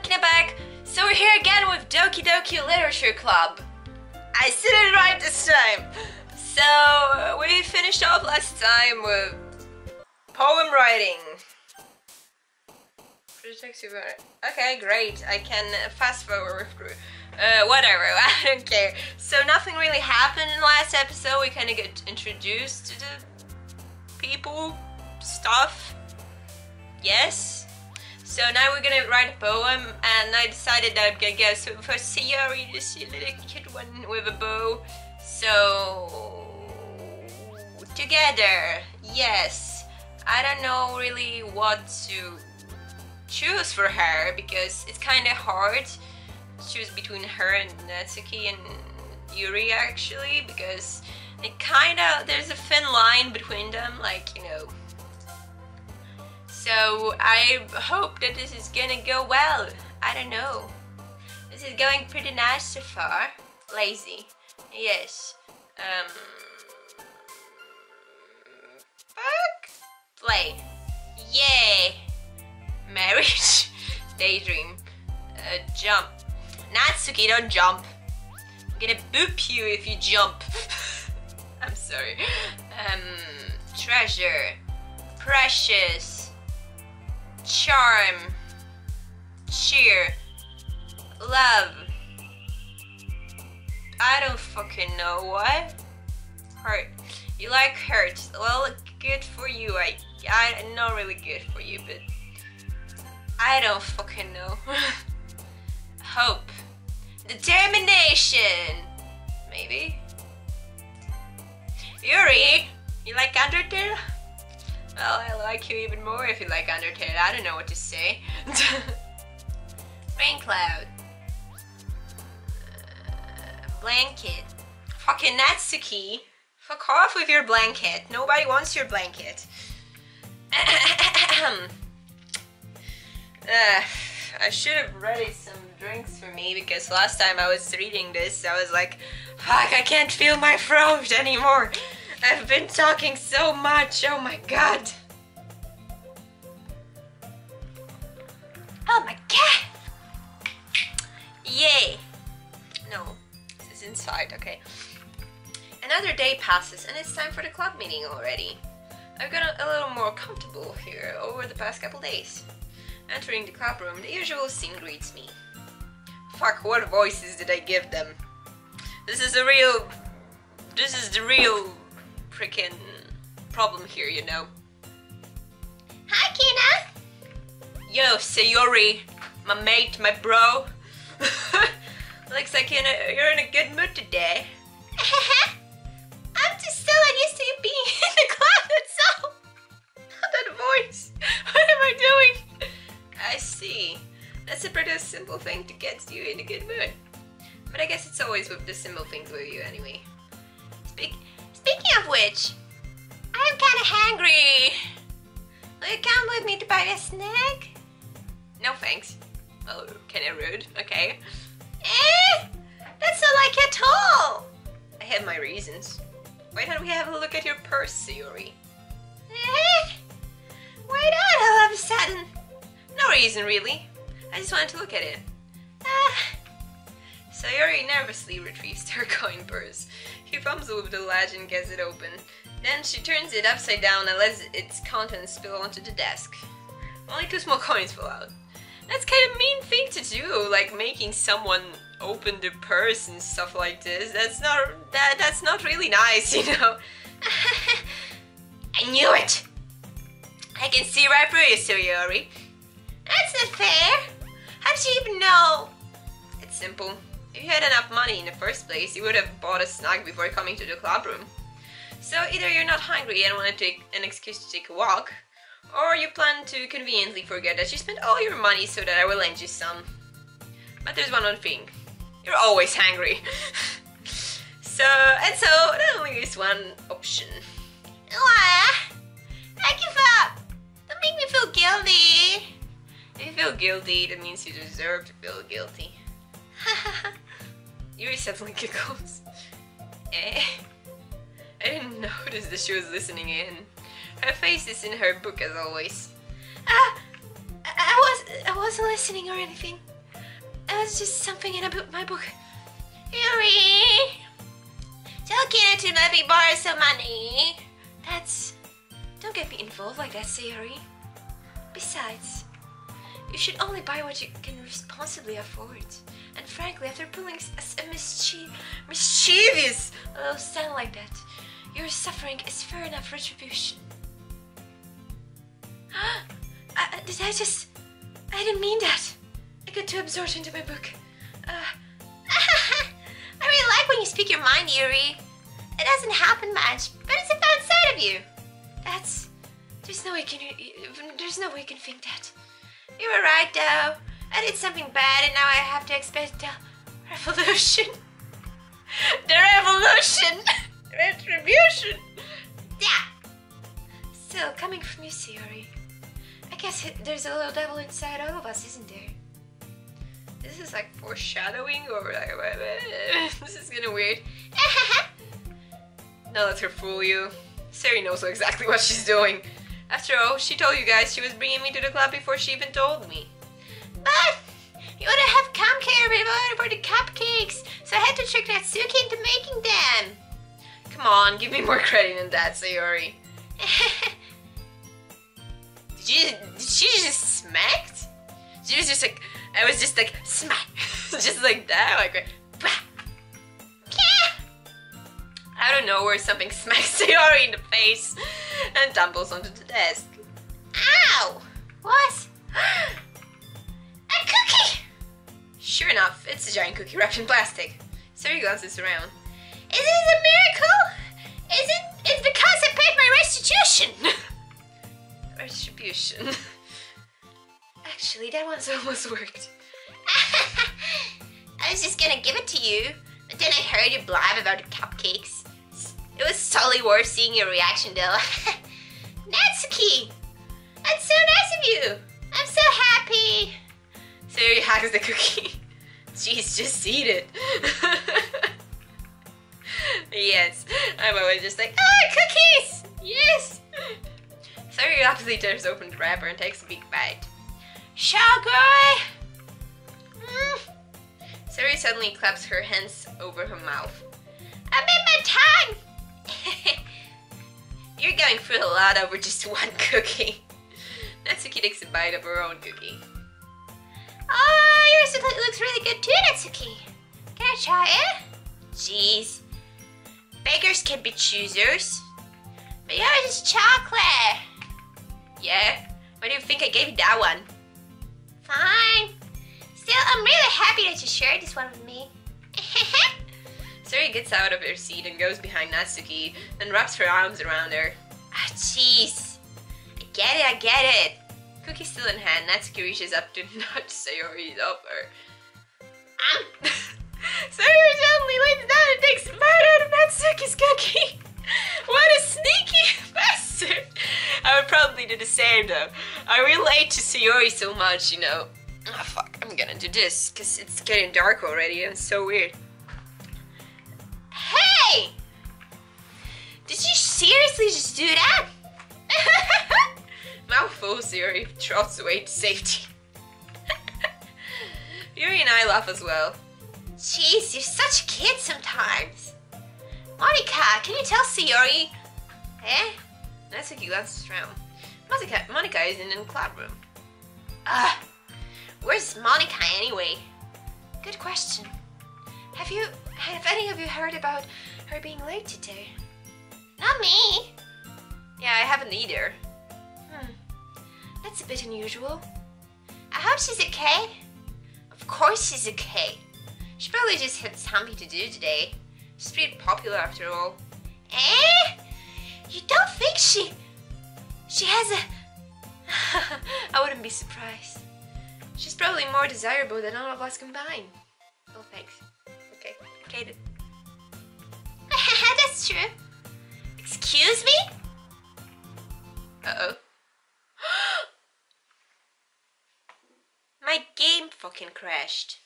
Kina back. So we're here again with Doki Doki Literature Club. I said it right this time. So we finished off last time with poem writing. Okay, great. I can fast forward through. Whatever, I don't care. So nothing really happened in the last episode. We kind of get introduced to the people, stuff. Yes. So now we're gonna write a poem, and I decided that I'm gonna go for Sayori, this little kid one with a bow. So together, yes. I don't know really what to choose for her because it's kind of hard to choose between her and Natsuki and Yuri actually, because it kind of, there's a thin line between them, like, you know. So I hope that this is gonna go well. I don't know. This is going pretty nice so far. Lazy. Yes. Fuck. Play. Yay. Marriage. Daydream. Jump. Natsuki, don't jump. I'm gonna boop you if you jump. I'm sorry. Treasure. Precious. Charm. Cheer. Love. I don't fucking know. What? Hurt. You like hurt. Well, good for you. I'm not really good for you, but I don't fucking know. Hope. Determination. Maybe. Yuri, you like Undertale? Well, I like you even more if you like Undertale. I don't know what to say. Rain cloud. Blanket. Fucking Natsuki. Fuck off with your blanket. Nobody wants your blanket. I should have ready some drinks for me because last time I was reading this, I was like, fuck, I can't feel my throat anymore. I've been talking so much, oh my god. Oh my god. Yay. No, this is inside, okay. Another day passes and it's time for the club meeting already. I've got a little more comfortable here over the past couple days. Entering the club room, the usual scene greets me. Fuck, what voices did I give them? This is the real freaking problem here, you know. Hi, Kina! Yo, Sayori, my mate, my bro. Looks like you're in a good mood today. I'm just so unused to you being in the club, that's all. Not that voice. What am I doing? I see. That's a pretty simple thing to get you in a good mood. But I guess it's always with the simple things with you anyway. Speaking of which, I'm kinda hungry. Will you come with me to buy a snack? No thanks. Oh, kinda rude, okay. That's not like at all. I have my reasons. Why don't we have a look at your purse, Sayori? Why not all of a sudden? No reason, really. I just wanted to look at it. Sayori nervously retrieves her coin purse. She fumbles with the latch and gets it open. Then she turns it upside down and lets its contents spill onto the desk. Only 2 small coins fall out. That's kind of a mean thing to do, like making someone open the purse and stuff like this. That's not really nice, you know. I knew it! I can see right through you, Sayori. That's not fair. How did you even know? It's simple. If you had enough money in the first place, you would have bought a snack before coming to the club room. So either you're not hungry and want to take an excuse to take a walk, or you plan to conveniently forget that you spent all your money so that I will lend you some. But there's one other thing. You're always hungry. So that only leaves one option. I give up. Don't make me feel guilty. If you feel guilty, that means you deserve to feel guilty. Yuri suddenly giggles. I didn't notice that she was listening in. Her face is in her book as always. I wasn't listening or anything. It was just something in my book. Yuri! Tell Kina to let me borrow some money. Don't get me involved like that, Sayori. Besides, you should only buy what you can responsibly afford. And frankly, after pulling a mischievous little sound like that, your suffering is fair enough retribution. I didn't mean that. I got too absorbed into my book. I really like when you speak your mind, Yuri. It doesn't happen much, but it's a fun side of you. There's no way you can think that. You were right, though. I did something bad, and now I have to expect the revolution. The revolution! Retribution! Yeah! Still, coming from you, Sayori, I guess there's a little devil inside all of us, isn't there? This is like foreshadowing, or like, this is kinda weird. Don't let her fool you. Sayori knows exactly what she's doing. After all, she told you guys she was bringing me to the club before she even told me. But you would have come here for the cupcakes, so I had to trick Natsuki into making them. Come on, give me more credit than that, Sayori. Did she just smacked? She was just like, I was just like, smack. Just like that, like, bah. Out of nowhere, something smacks Sayori in the face and tumbles onto the desk. Ow! What? A cookie! Sure enough, it's a giant cookie wrapped in plastic. Sayori glances around. Is this a miracle? It's because I paid my restitution! Retribution. Actually, that one's almost worked. I was just gonna give it to you, but then I heard you blab about the cupcakes. It was totally worth seeing your reaction, though. Natsuki! That's so nice of you! I'm so happy! Sayori hugs the cookie. Jeez, just eat it. Yes, I'm always just like, cookies! Yes! Sayori rapidly tears open the wrapper and takes a big bite. Sugar! Sayori suddenly claps her hands over her mouth. I bit my tongue! You're going through a lot over just one cookie. Natsuki takes a bite of her own cookie. Oh, yours looks really good too, Natsuki. Can I try it? Jeez. Beggars can be choosers. But yours is chocolate. Yeah? Why do you think I gave you that one? Fine. Still, I'm really happy that you shared this one with me. Sayori gets out of her seat and goes behind Natsuki and wraps her arms around her. Ah, jeez. I get it. Cookie still in hand, Natsuki reaches up to nudge Sayori's offer. Sayori suddenly lays down and takes a bite out of Natsuki's cookie. What a sneaky bastard. I would probably do the same though. I relate to Sayori so much, you know. Ah, fuck, I'm gonna do this because it's getting dark already and it's so weird. Hey! Did you seriously just do that? Mouthful, Sayori trots away to safety. Yuri and I laugh as well. Jeez, you're such a kid sometimes. Monica, can you tell Sayori? Eh? Natsuki glances around. Monica is in the club room. Where's Monica anyway? Good question. Have any of you heard about her being late today? Not me. Yeah, I haven't either. That's a bit unusual. I hope she's okay. Of course she's okay. She probably just had something to do today. She's pretty popular after all. Eh? You don't think she has a... I wouldn't be surprised. She's probably more desirable than all of us combined. Oh, thanks. Okay then. That's true. Excuse me? Uh-oh. My game fucking crashed.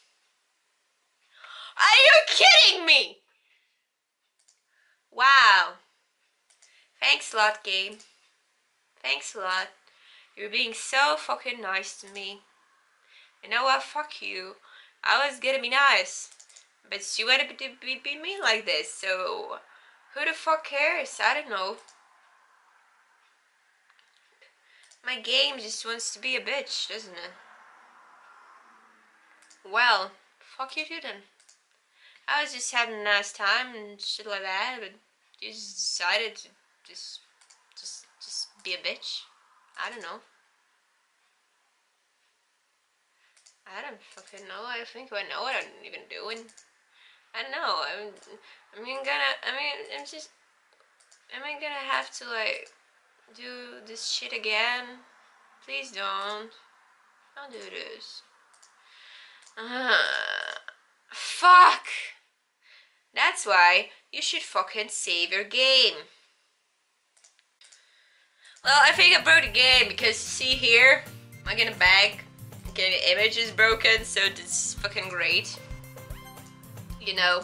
Are you kidding me? Wow. Thanks a lot, game. Thanks a lot. You're being so fucking nice to me. You know what? Fuck you. I was gonna be nice, but she wanted to be mean like this, so who the fuck cares? I don't know. My game just wants to be a bitch, doesn't it? Well, fuck you too then. I was just having a nice time and shit like that, but you just decided to just be a bitch. I don't know. I don't fucking know. I think I know what I'm even doing. I don't know. Am I gonna have to like do this shit again? Please don't. Don't do this. Fuck! That's why you should fucking save your game. Well, I think I broke the game because see here, I'm in a bag. Okay, the image is broken, so it's fucking great. You know.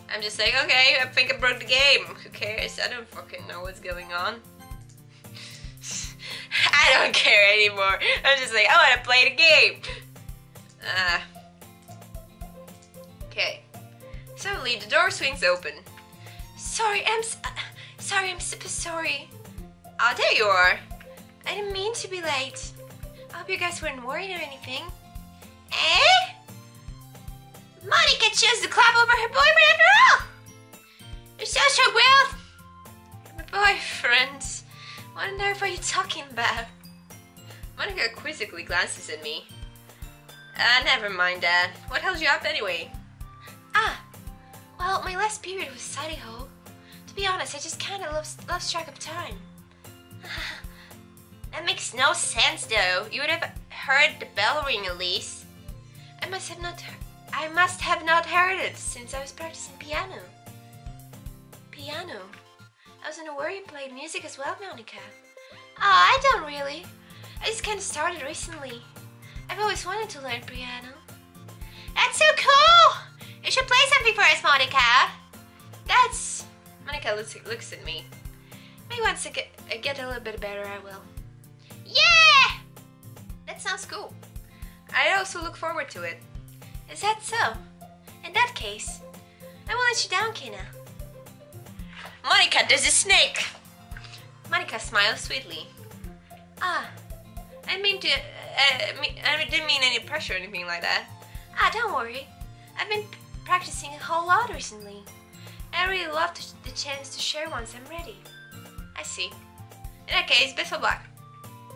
I'm just like, okay, I think I broke the game. Who cares? I don't fucking know what's going on. I don't care anymore. I'm just like, I wanna play the game. Okay. Suddenly the door swings open. Sorry, I'm super sorry. Oh, there you are. I didn't mean to be late. I hope you guys weren't worried or anything. Eh? Monika chose to clap over her boyfriend after all! You're so strong-willed! My boyfriend. What on earth are you talking about? Monika quizzically glances at me. Never mind that. What held you up anyway? Well, my last period was study hall. To be honest, I just kinda lost track of time. That makes no sense though. You would have heard the bell ring at least. I must have not heard it since I was practicing piano. Piano? I wasn't aware you played music as well, Monika. I don't really. I just kinda started recently. I've always wanted to learn piano. That's so cool! You should play something for us, Monika. Monika looks at me. Maybe once I get a little bit better, I will. Yeah! That sounds cool. I also look forward to it. Is that so? In that case, I won't let you down, Kina. Monika, there's a snake! Monika smiles sweetly. I didn't mean any pressure or anything like that. Don't worry. I've been practicing a whole lot recently. I really love the chance to share once I'm ready. I see. In that case, best of luck.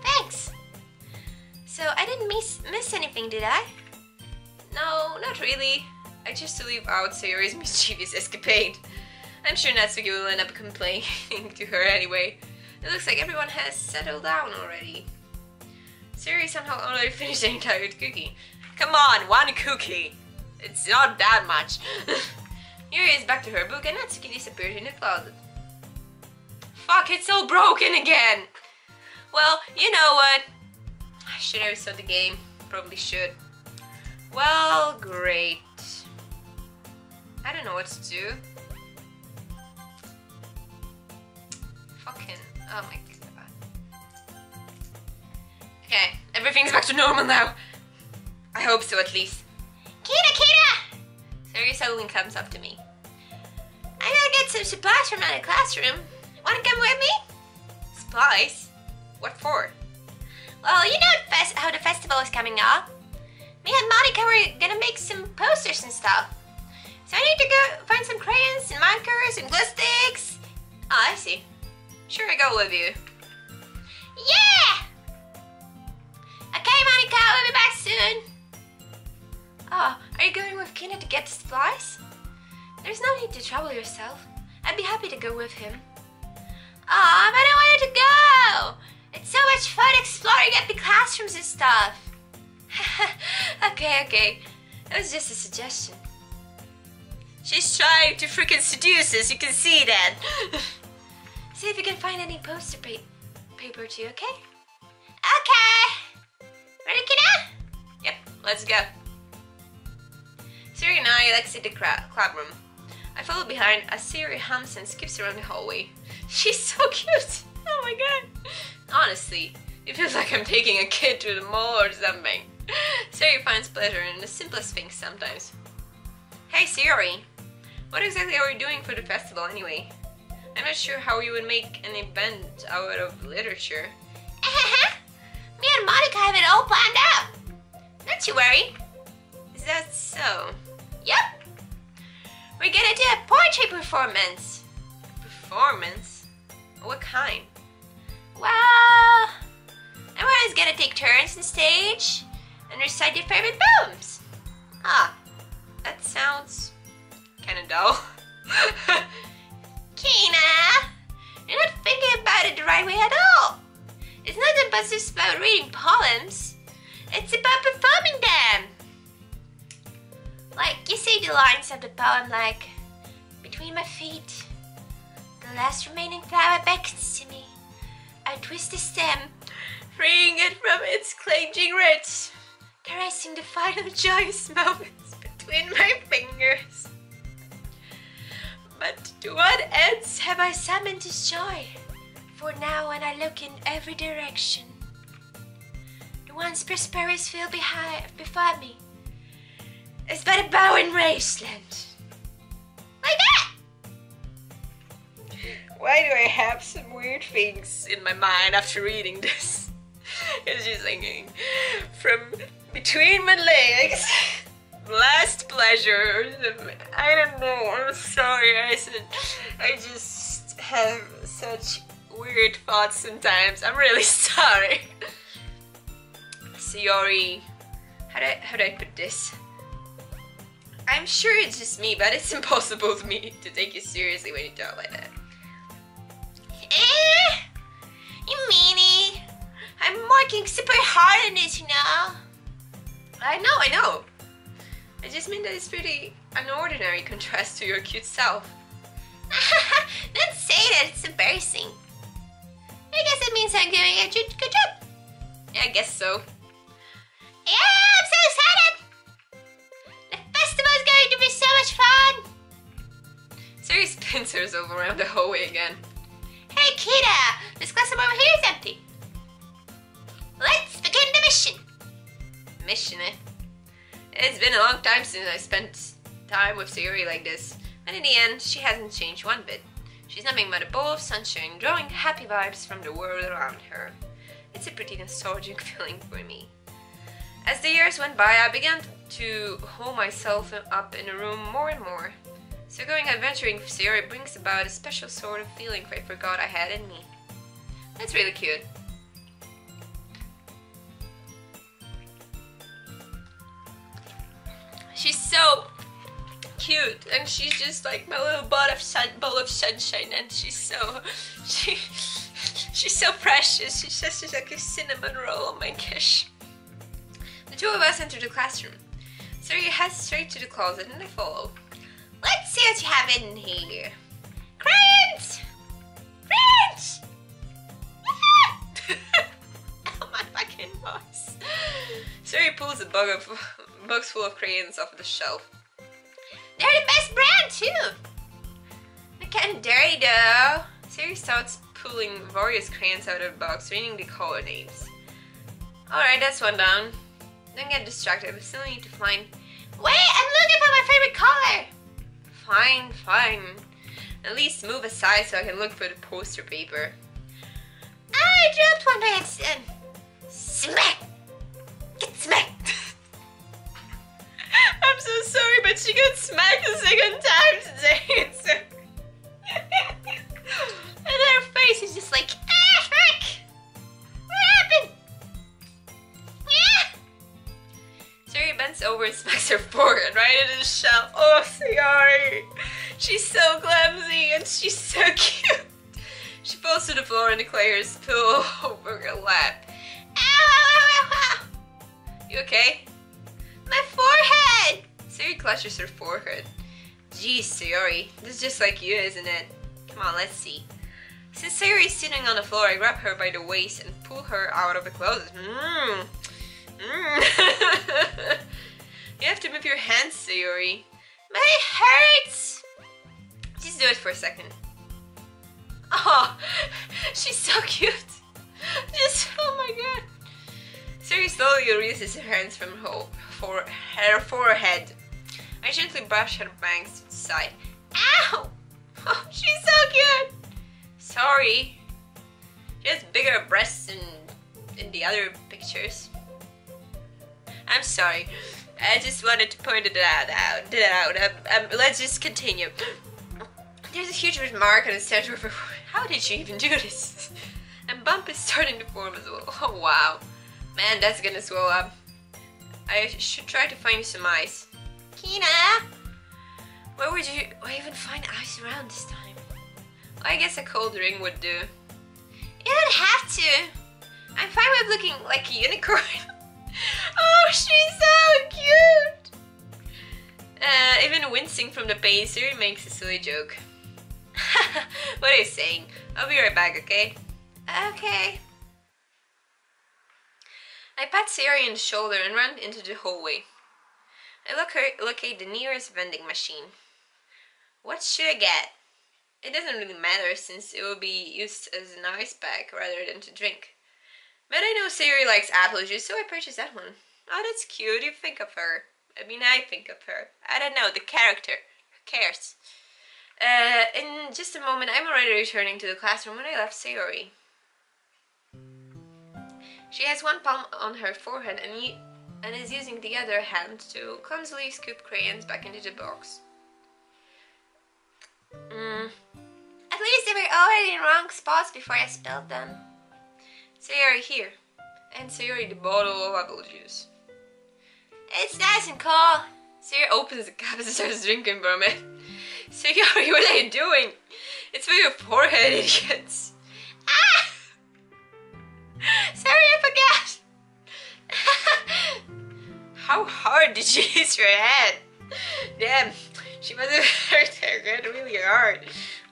Thanks! So, I didn't miss anything, did I? No, not really. I chose to leave out Sayori's mischievous escapade. I'm sure Natsuki will end up complaining to her anyway. It looks like everyone has settled down already. Sayori somehow already finished the entire cookie. Come on, one cookie! It's not that much. Yuri is back to her book and Natsuki disappeared in the closet. Fuck, it's all broken again! Well, you know what? I should have reset the game. Probably should. Well, great. I don't know what to do. Fucking, oh my god. Okay, everything's back to normal now. I hope so at least. Kina! Sayori suddenly comes up to me. I gotta get some supplies from out of the classroom. Wanna come with me? Supplies? What for? Well, you know how the festival is coming up. Me and Monika were gonna make some posters and stuff. So I need to go find some crayons and markers and glue sticks. Oh, I see. Sure, I go with you. Yeah! Okay, Monika, we'll be back soon. Oh, are you going with Kina to get the supplies? There's no need to trouble yourself. I'd be happy to go with him. Aw, but I wanted to go! It's so much fun exploring epic classrooms and stuff. Okay. That was just a suggestion. She's trying to freaking seduce us, you can see that. See if you can find any poster paper too, okay? Okay! Ready, Kina? Yep, let's go. Sayori and I exit the club room. I follow behind as Sayori hums and skips around the hallway. She's so cute! Oh my god! Honestly, it feels like I'm taking a kid to the mall or something. Sayori finds pleasure in the simplest things sometimes. Hey Sayori, what exactly are we doing for the festival anyway? I'm not sure how you would make an event out of literature. Me and Monica have it all planned out. Not you worry. Is that so? Yep. We're gonna do a poetry performance. Performance? What kind? Well, everyone's gonna take turns on stage and recite their favorite poems. Ah, that sounds kinda dull. Kina, you're not thinking about it the right way at all. It's not just about reading poems. It's about performing them. Like, you say the lines of the poem like, between my feet, the last remaining flower beckons to me. I twist the stem, freeing it from its clinging roots, caressing the final joyous moments between my fingers. But to what ends have I summoned this joy? For now when I look in every direction, the once prosperous field before me is but a barren wasteland. Like that! Why do I have some weird things in my mind after reading this? It's just thinking, from between my legs, last pleasure, I don't know, I'm sorry, I just have such weird thoughts sometimes, I'm really sorry. Sayori, how do I put this? I'm sure it's just me, but it's impossible to take you seriously when you talk like that. You meanie. I'm working super hard on this, you know. I know. I just mean that it's pretty an ordinary contrast to your cute self. Don't say that, it's embarrassing. I guess it means I'm doing a good job. Yeah, I guess so. Yeah, I'm so excited. The festival is going to be so much fun. Sayori spins herself around the hallway again. Hey Kida, this classroom over here is empty. Let's begin the mission. Mission, eh? It's been a long time since I spent time with Sayori like this, and in the end, she hasn't changed one bit. She's nothing but a bowl of sunshine, drawing happy vibes from the world around her. It's a pretty nostalgic feeling for me. As the years went by, I began to hole myself up in a room more and more. So going adventuring with Sayori brings about a special sort of feeling I forgot I had in me. That's really cute. She's so cute, and she's just like my little bowl of sunshine, and she's so precious. She's just like a cinnamon roll on my kiss. The two of us enter the classroom. Sayori heads straight to the closet, and I follow. Let's see what you have in here. Crayons! Crayons! Oh my fucking voice. Sayori pulls a box full of crayons off the shelf. They're the best brand too. They're kind of dirty though. Sayori starts pulling various crayons out of the box, reading the color names. Alright, that's one down. Don't get distracted, we still need to find... Wait, I'm looking for my favorite color. Fine. At least move aside so I can look for the poster paper. I dropped one by accident. Smack! Get smacked! I'm so sorry, but she got smacked the second time today. And her face is just like, ah, frick! What happened? Yeah! Sayori bends over and smacks her forehead right into the shelf. Oh, Sayori! She's so clumsy and she's so cute. She falls to the floor and declares pillow over her lap. Ow! You okay? My forehead! Sayori clutches her forehead. Geez, Sayori, this is just like you, isn't it? Come on, let's see. Since Sayori is sitting on the floor, I grab her by the waist and pull her out of the closet. You have to move your hands, Sayori. My hurts! Just do it for a second. Oh, she's so cute. Oh my god. Sayori slowly releases her hands from her forehead. I gently brush her bangs to the side. Ow! Oh, she's so cute! Sorry. She has bigger breasts than in the other pictures. I'm sorry. I just wanted to point it out. Let's just continue. There's a huge mark on the center of her forehead. How did she even do this? And bump is starting to form as well. Oh wow. Man, that's gonna swell up. I should try to find you some ice. Kina! Where would you even find ice around this time? Well, I guess a cold ring would do. You don't have to. I'm fine with looking like a unicorn. Oh, she's so cute! Even wincing from the pain, Sayori makes a silly joke. What are you saying? I'll be right back, okay? Okay. I pat Sayori on the shoulder and run into the hallway. I locate the nearest vending machine. What should I get? It doesn't really matter since it will be used as an ice pack rather than to drink. But I know Sayori likes apple juice, so I purchased that one. Oh, that's cute. You think of her. I mean, I think of her. I don't know, the character. Who cares? In just a moment, I'm already returning to the classroom when I left Sayori. She has one palm on her forehead and is using the other hand to clumsily scoop crayons back into the box. At least they were already in wrong spots before I spilled them. Sayori, here. And Sayori the bottle of apple juice. It's nice and cold. Sayori opens the cap and starts drinking from it. Sayori, what are you doing? It's for your forehead, idiots. Ah! Sorry, I forgot. How hard did she hit your head? Damn, she must have hurt her head really hard.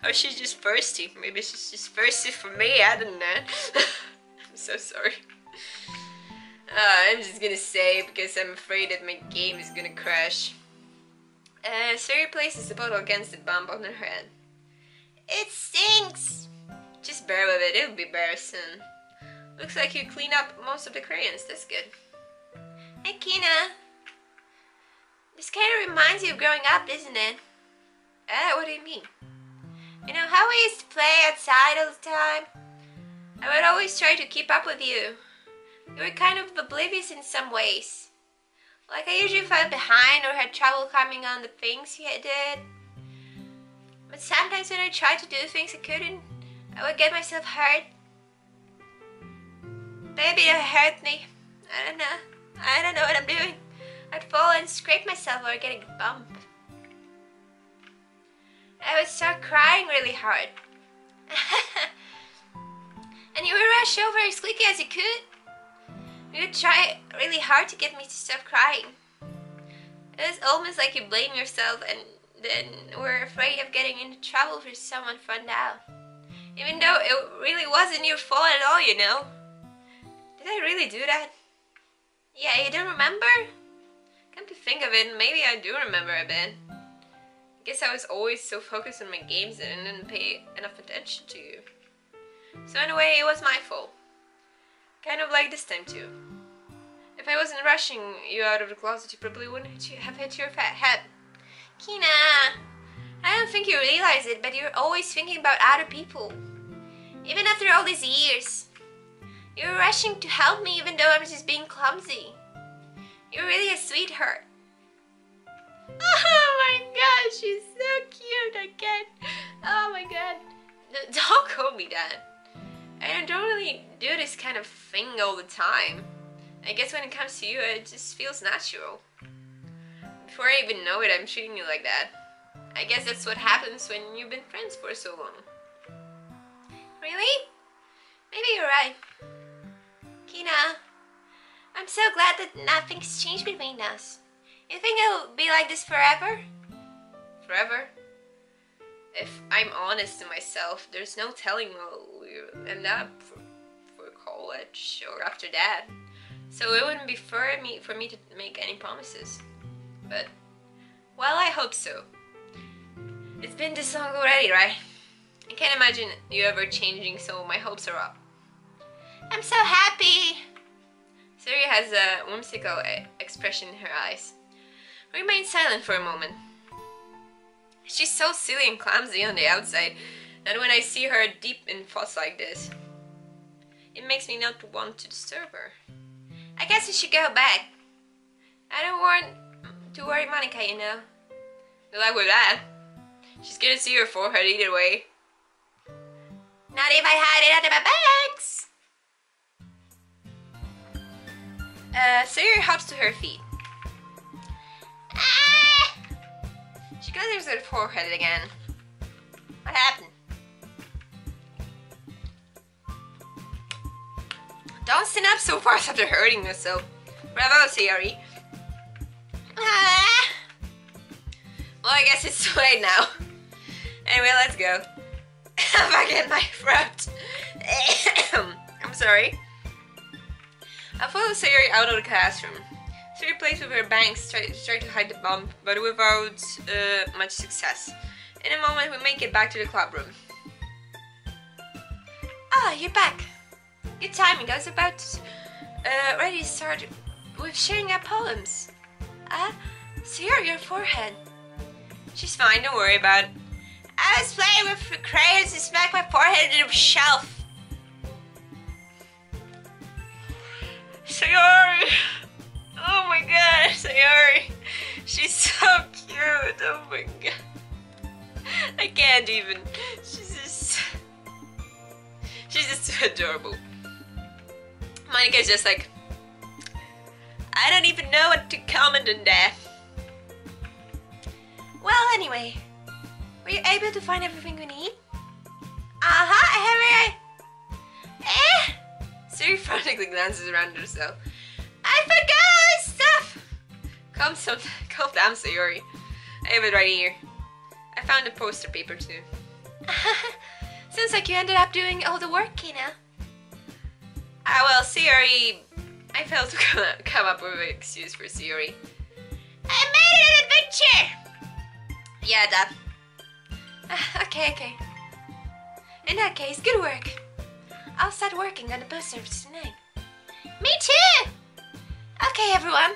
Or she's just thirsty. Maybe she's just thirsty for me, I don't know. I'm so sorry. I'm just gonna say because I'm afraid that my game is gonna crash. Sayori places the bottle against the bump on her head. It stinks. Just bear with it, it'll be better soon. Looks like you clean up most of the crayons, that's good. Hey Kina. This kind of reminds you of growing up, doesn't it? What do you mean? You know how we used to play outside all the time? I would always try to keep up with you. You were kind of oblivious in some ways. Like I usually fell behind or had trouble coming on the things you did. But sometimes when I tried to do things I couldn't, I would get myself hurt. Maybe it hurt me. I don't know. I don't know what I'm doing. I'd fall and scrape myself or get a bump. I would start crying really hard. And you would rush over as quickly as you could. You would try really hard to get me to stop crying. It was almost like you blame yourself and then were afraid of getting into trouble if someone found out. Even though it really wasn't your fault at all, you know. Did I really do that? Yeah, you don't remember? Come to think of it, maybe I do remember a bit. I guess I was always so focused on my games and didn't pay enough attention to you. So in a way, it was my fault. Kind of like this time too. If I wasn't rushing you out of the closet, you probably wouldn't have hit your fat head. Kina, I don't think you realize it, but you're always thinking about other people. Even after all these years. You're rushing to help me even though I'm just being clumsy. You're really a sweetheart. Oh my god, she's so cute again. Oh my god. Don't call me that. I don't really do this kind of thing all the time. I guess when it comes to you, it just feels natural. Before I even know it, I'm treating you like that. I guess that's what happens when you've been friends for so long. Really? Maybe you're right. Kina, I'm so glad that nothing's changed between us. You think it'll be like this forever? Forever? If I'm honest to myself, there's no telling where we'll end up for college or after that. So it wouldn't be fair for me to make any promises. But, well, I hope so. It's been this long already, right? I can't imagine you ever changing, so my hopes are up. I'm so happy. Sayori has a whimsical expression in her eyes. We remain silent for a moment. She's so silly and clumsy on the outside that when I see her deep in thoughts like this, it makes me not want to disturb her. I guess we should go back. I don't want to worry Monica, you know. Good luck with that. She's gonna see her forehead either way. Not if I hide it under my bags. Sayori hops to her feet. Ah! She gathers her forehead again. What happened? Don't stand up so fast after hurting yourself. Bravo, Sayori. Ah! Well, I guess it's too late now. Anyway, let's go. Back in my throat. I'm sorry. I follow Sayori out of the classroom. Sayori plays with her bangs, try to hide the bump, but without much success. In a moment, we make it back to the club room. Ah, you're back. Good timing. I was about to ready to start with sharing our poems. Sayori, your forehead. She's fine, don't worry about it. I was playing with the crayons and smacked my forehead into the shelf. Sayori! Oh my god, Sayori! She's so cute, oh my god. I can't even. She's just so adorable. Monica's just like, I don't even know what to comment on that. Well, anyway, were you able to find everything we need? I have Sayori frantically glances around herself. I forgot all this stuff! Calm down, Sayori. I have it right here. I found the poster paper too. Sounds like you ended up doing all the work, Kina. Well, Sayori... I failed to come up with an excuse for Sayori. I made it an adventure! Yeah, Dad. Okay. In that case, good work. I'll start working on the posters tonight. Me too! Okay, everyone.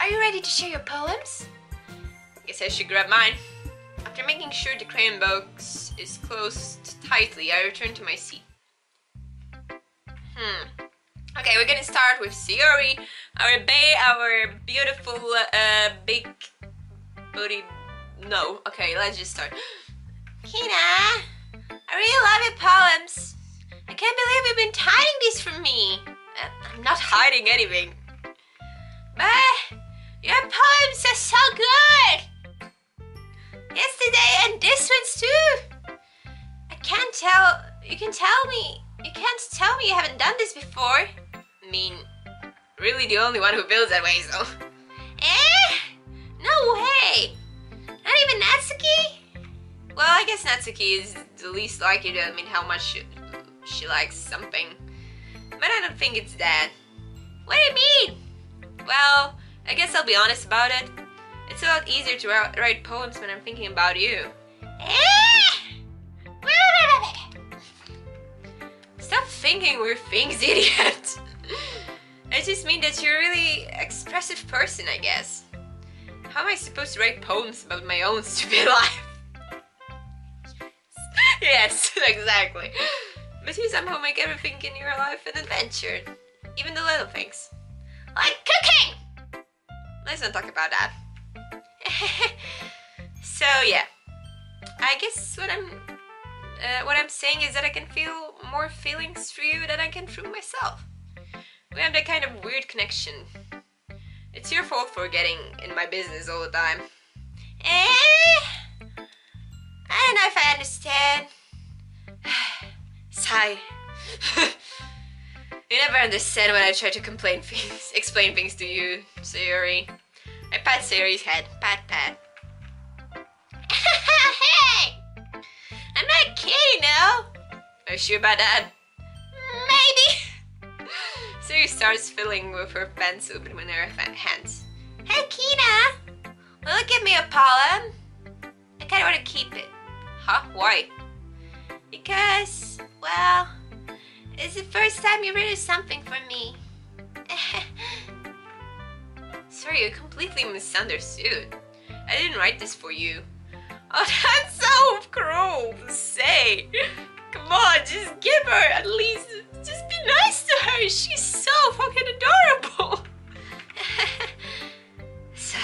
Are you ready to share your poems? Guess I should grab mine. After making sure the crayon box is closed tightly, I return to my seat. Okay, we're gonna start with Sayori, our beautiful, big booty. No, okay, let's just start. Kina, I really love your poems. I can't believe you've been hiding these from me. I'm not hiding anything. But your poems are so good. Yesterday and this one's too. You can't tell me you haven't done this before. I mean, really the only one who feels that way, so. No way. Not even Natsuki? Well, I guess Natsuki is the least likely to admit how much she likes something. But I don't think it's that. What do you mean? Well, I guess I'll be honest about it. It's a lot easier to write poems when I'm thinking about you. Stop thinking weird things, idiot. I just mean that you're a really expressive person, I guess. How am I supposed to write poems about my own stupid life? Yes, exactly. But you somehow make everything in your life an adventure. Even the little things. Like cooking! Let's not talk about that. So yeah, I guess what I'm saying is that I can feel more feelings for you than I can through myself. We have that kind of weird connection. It's your fault for getting in my business all the time. I don't know if I understand. Sigh. You never understand when I try to explain things to you, Sayori. I pat Sayori's head. Pat. Hey! I'm not kidding, no. Are you sure about that? Maybe. Sayori starts fiddling with her pencil between her hands. Hey, Kina. Will you give me a poem? I kinda wanna keep it. Huh? Why? Because, well, it's the first time you wrote something for me. Sorry, you completely misunderstood. I didn't write this for you. Oh, that's so cruel to say. Come on, just give her at least. Just be nice to her. She's so fucking adorable. So,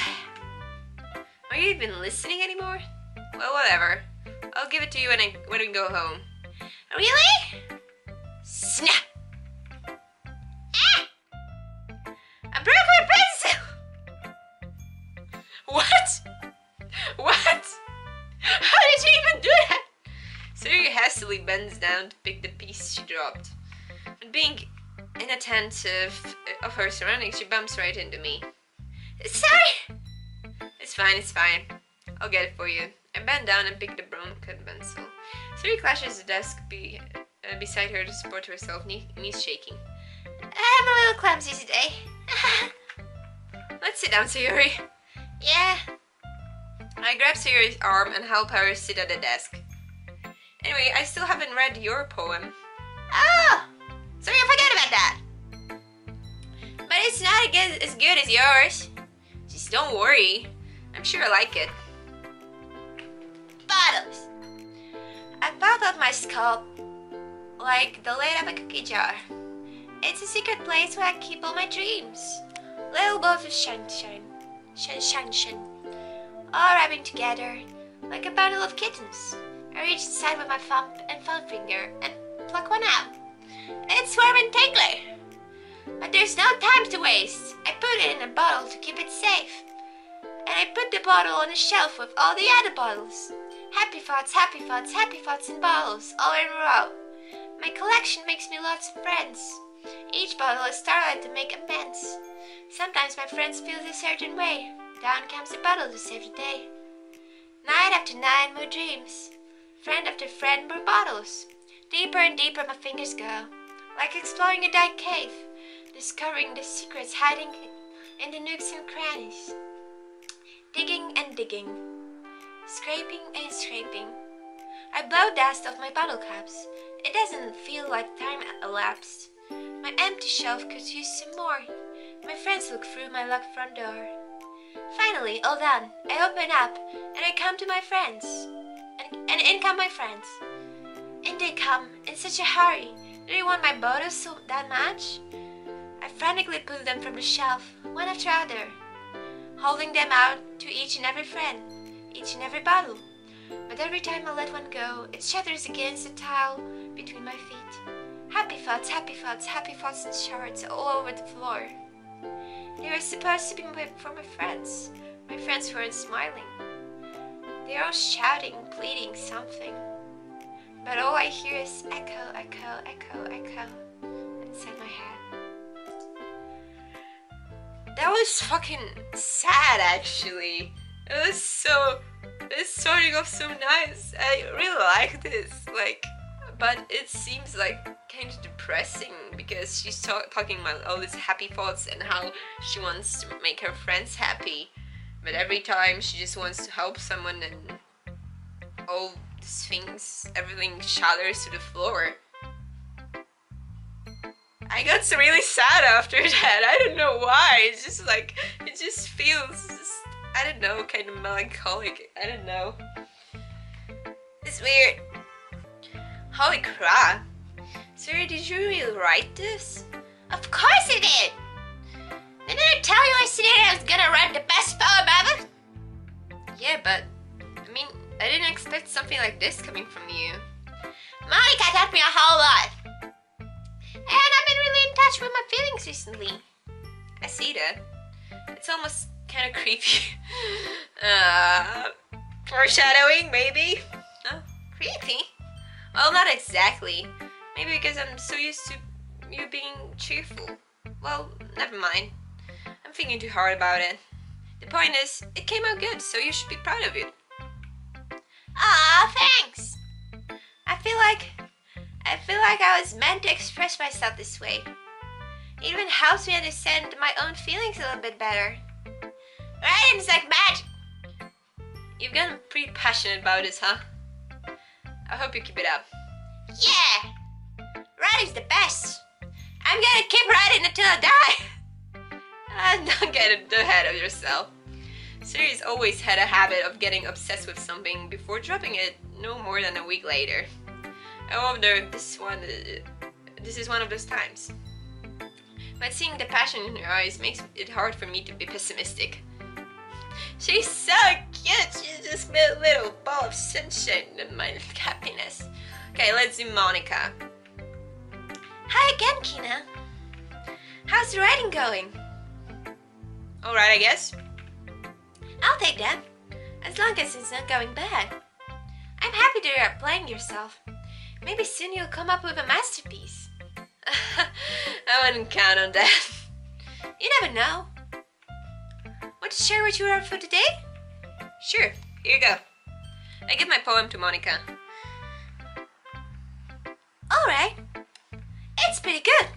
are you even listening anymore? Well, whatever. I'll give it to you when we go home. Really? Snap! Ah! I broke my pencil! What? What? How did you even do that? Suri hastily bends down to pick the piece she dropped. And being inattentive of her surroundings, she bumps right into me. Sorry! It's fine. I'll get it for you. I bend down and pick the broken pencil. Suri clashes the desk beside her to support herself, knees shaking. I'm a little clumsy today. Let's sit down, Sayuri. Yeah. I grab Sayuri's arm and help her sit at the desk. Anyway, I still haven't read your poem. Oh! Sorry, I forgot about that. But it's not as good as yours. Just don't worry. I'm sure I like it. Bottles. I pulled out my skull like the lid of a cookie jar. It's a secret place where I keep all my dreams. Little balls of sunshine, all rubbing together like a bundle of kittens. I reach inside with my thumb and finger and pluck one out. It's warm and tingly. But there's no time to waste. I put it in a bottle to keep it safe. And I put the bottle on a shelf with all the other bottles. Happy thoughts in bottles, all in a row. My collection makes me lots of friends. Each bottle is starlight to make amends. Sometimes my friends feel a certain way. Down comes the bottle to save the day. Night after night, more dreams. Friend after friend, more bottles. Deeper and deeper my fingers go. Like exploring a dark cave. Discovering the secrets hiding in the nooks and crannies. Digging and digging. Scraping and scraping. I blow dust off my bottle caps. It doesn't feel like time elapsed. My empty shelf could use some more. My friends look through my locked front door. Finally, all done, I open up and I come to my friends. And in come my friends. And they come in such a hurry. Do you want my bottles so that much? I frantically pull them from the shelf, one after other, holding them out to each and every friend, each and every bottle. But every time I let one go, it shatters against the tile between my feet. Happy thoughts and shards all over the floor. They were supposed to be for my friends. My friends weren't smiling. They were all shouting, pleading something. But all I hear is echo, echo, echo, echo inside my head. That was fucking sad, actually. It's starting off so nice. I really like this, but it seems like kind of depressing because she's talking about all these happy thoughts and how she wants to make her friends happy, but every time she just wants to help someone and all these things, everything shatters to the floor. I got so really sad after that. I don't know why. It's just like, it just feels, I don't know, kind of melancholic. I don't know. It's weird. Holy crap. Siri, did you really write this? Of course I did! Didn't I tell you yesterday I was gonna write the best poem ever? Yeah, but, I mean, I didn't expect something like this coming from you. Monica taught me a whole lot. And I've been really in touch with my feelings recently. I see that. It's almost kind of creepy. Foreshadowing, maybe? Oh, creepy? Well, not exactly. Maybe because I'm so used to you being cheerful. Well, never mind. I'm thinking too hard about it. The point is, it came out good, so you should be proud of it. Aw, thanks! I feel like I was meant to express myself this way. It even helps me understand my own feelings a little bit better. Writing's like magic! You've gotten pretty passionate about this, huh? I hope you keep it up. Yeah! Writing's the best! I'm gonna keep writing until I die! Don't get ahead of yourself. Siri's always had a habit of getting obsessed with something before dropping it no more than a week later. I wonder if this is one of those times. But seeing the passion in her eyes makes it hard for me to be pessimistic. She's so cute. She's just a little ball of sunshine and my happiness. Okay, let's do Monica. Hi again, Kina. How's the writing going? Alright, I guess. I'll take that, as long as it's not going bad. I'm happy that you're playing yourself. Maybe soon you'll come up with a masterpiece. I wouldn't count on that. You never know. Want to share what you wrote for today? Sure, here you go. I give my poem to Monica. Alright. It's pretty good.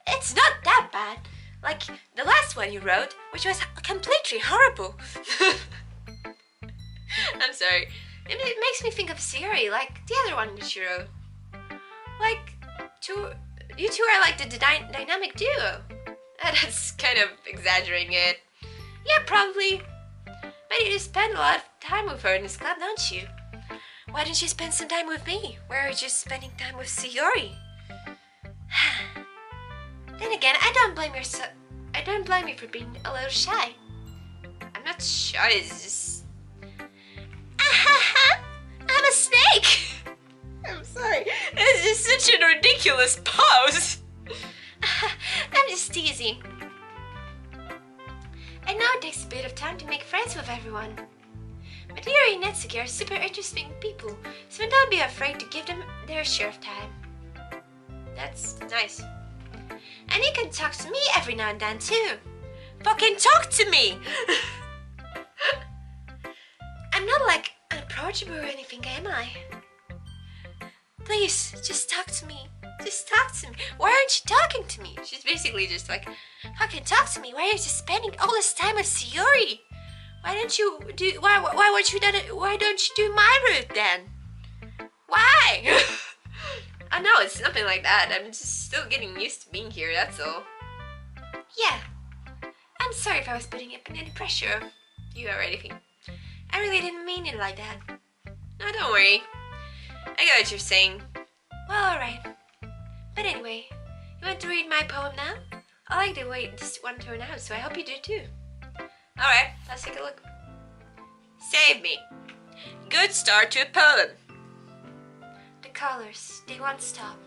It's not that bad. Like the last one you wrote, which was completely horrible. I'm sorry. It makes me think of Siri, like the other one that you wrote. Like, you two are like the dynamic duo. That's kind of exaggerating it. Yeah, probably. But you spend a lot of time with her in this club, don't you? Why don't you spend some time with me? Where are you just spending time with Sayori? Then again, I don't blame you for being a little shy. I'm not shy, it's just... I'm a snake! I'm sorry, it's just such a ridiculous pose! I'm just teasing. I know it takes a bit of time to make friends with everyone. But Yuri and Netsuki are super interesting people, so don't be afraid to give them their share of time. That's nice. And you can talk to me every now and then too. Fucking talk to me! I'm not like unapproachable or anything, am I? Please, just talk to me. Just talk to me. Why aren't you talking to me? She's basically just like, fucking talk to me. Why are you just spending all this time with Sayori? Why don't you do? Why don't you do my route then? Why? Oh no, it's nothing like that. I'm just still getting used to being here, that's all. Yeah. I'm sorry if I was putting up any pressure on you or anything. I really didn't mean it like that. No, don't worry. I get what you're saying. Well, alright. But anyway, you want to read my poem now? I like the way this one turned out, so I hope you do too. Alright, let's take a look. Save me. Good start to a poem. The colors, they won't stop.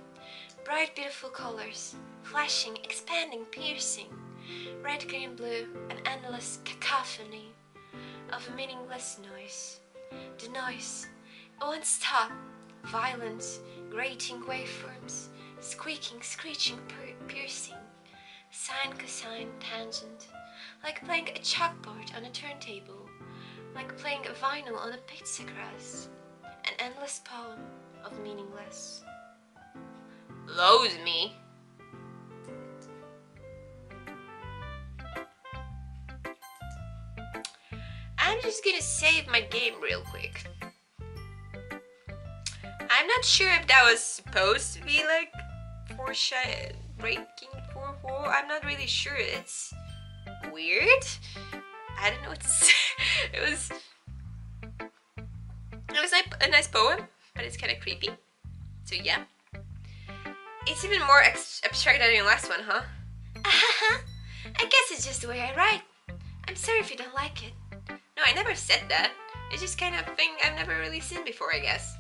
Bright, beautiful colors. Flashing, expanding, piercing. Red, green, blue, an endless cacophony of meaningless noise. The noise, it won't stop. Violent, grating waveforms. Squeaking, screeching, piercing. Sine, cosine, tangent. Like playing a chalkboard on a turntable. Like playing a vinyl on a pizza crust. An endless poem of meaningless. Loathe me. I'm just gonna save my game real quick. I'm not sure if that was supposed to be like breaking 4-4. I'm not really sure. It's weird. I don't know what to say. It was a nice poem, but it's kind of creepy. So yeah. It's even more abstract than your last one, huh? I guess it's just the way I write. I'm sorry if you don't like it. No, I never said that. It's just kind of thing I've never really seen before, I guess.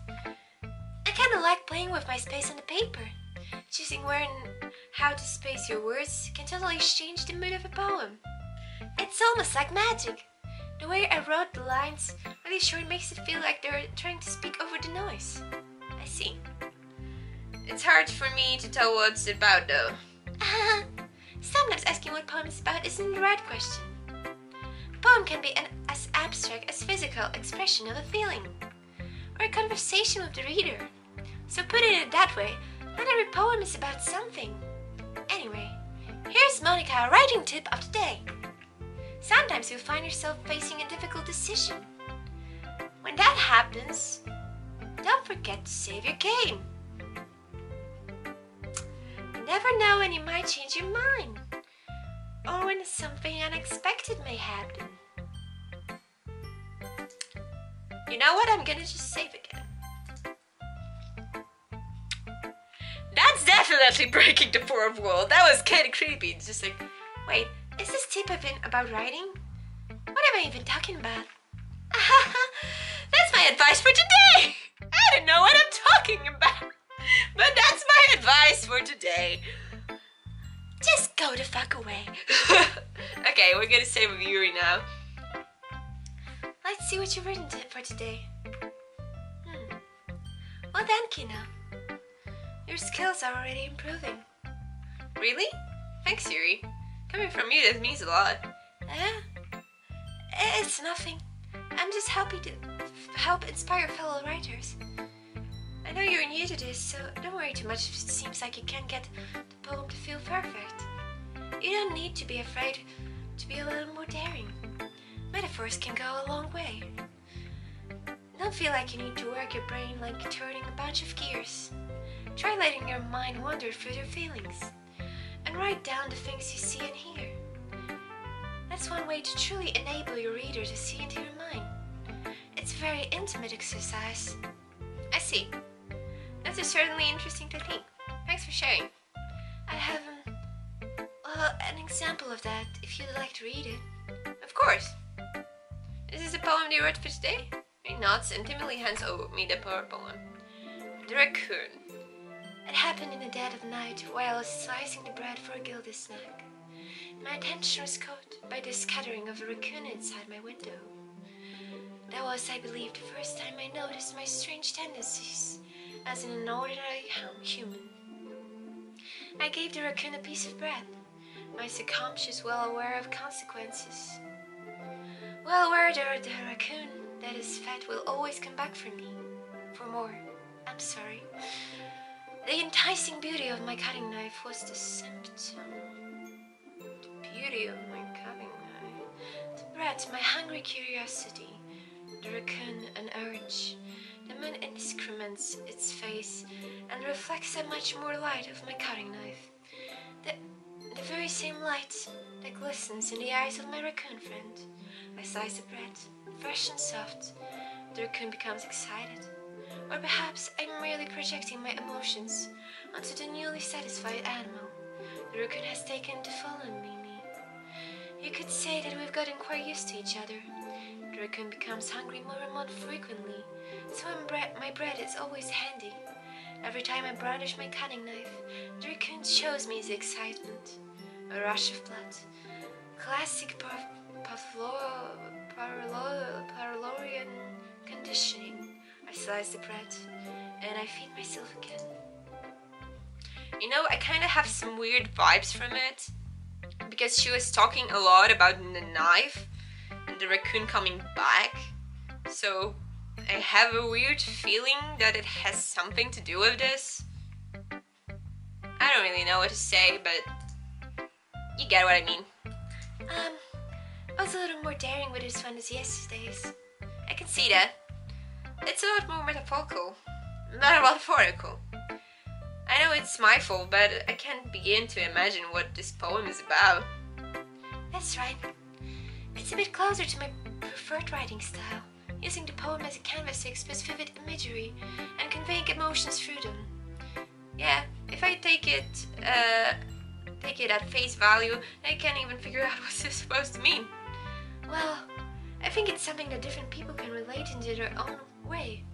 I kind of like playing with my space on the paper. Choosing where and how to space your words can totally change the mood of a poem. It's almost like magic. The way I wrote the lines really sure makes it feel like they're trying to speak over the noise. I see. It's hard for me to tell what it's about, though. Sometimes asking what poem is about isn't the right question. A poem can be as abstract as physical expression of a feeling, or a conversation with the reader. So putting it that way, not every poem is about something. Anyway, here's Monica, a writing tip of the day. Sometimes you'll find yourself facing a difficult decision. When that happens, don't forget to save your game. You never know when you might change your mind. or when something unexpected may happen. You know what? I'm gonna just save again. That's definitely breaking the fourth wall. That was kind of creepy. It's just like, wait, is this tip about writing? What am I even talking about? That's my advice for today. I don't know what I'm talking about, but that's my advice for today. Just go the fuck away. Okay, we're gonna save with Yuri now. Let's see what you've written for today. Well done, Kina. Your skills are already improving. Really? Thanks, Yuri. Coming from you, that means a lot. It's nothing. I'm just happy to help inspire fellow writers. I know you're new to this, so don't worry too much if it seems like you can't get the poem to feel perfect. You don't need to be afraid to be a little more daring. Metaphors can go a long way. Don't feel like you need to work your brain like turning a bunch of gears. Try letting your mind wander through your feelings and write down the things you see and hear. That's one way to truly enable your reader to see into your mind. It's a very intimate exercise. I see. That's a certainly interesting technique. Thanks for sharing. I have an example of that if you'd like to read it. Of course. Is this a poem you wrote for today? He nods and timidly hands over me the poem. The Raccoon. It happened in the dead of night while I was slicing the bread for a gilded snack. My attention was caught by the scattering of a raccoon inside my window. That was, I believe, the first time I noticed my strange tendencies as an ordinary human. I gave the raccoon a piece of bread, my subconscious well aware of consequences. Well aware that the raccoon that is fed will always come back for me. For more. I'm sorry. The enticing beauty of my cutting knife was the symptom. The beauty of my cutting knife. The bread, my hungry curiosity. The raccoon, an urge. The moon increments its face and reflects so much more light of my cutting knife. The very same light that glistens in the eyes of my raccoon friend. I slice the bread, fresh and soft. The raccoon becomes excited. Or perhaps I'm merely projecting my emotions onto the newly satisfied animal. The raccoon has taken to following me. You could say that we've gotten quite used to each other. The raccoon becomes hungry more and more frequently, so my bread is always handy. Every time I brandish my cutting knife, the raccoon shows me his excitement. A rush of blood. Classic Pavlovian conditioning. I slice the bread, and I feed myself again. You know, I kind of have some weird vibes from it, because she was talking a lot about the knife and the raccoon coming back. So I have a weird feeling that it has something to do with this. I don't really know what to say, but you get what I mean. I was a little more daring with this one as yesterday's. I can see that. It's a lot more metaphorical. Metaphorical. I know it's my fault, but I can't begin to imagine what this poem is about. That's right. It's a bit closer to my preferred writing style, using the poem as a canvas to express vivid imagery and conveying emotions through them. Yeah, if I take it at face value, I can't even figure out what it's supposed to mean. Well, I think it's something that different people can relate into their own way.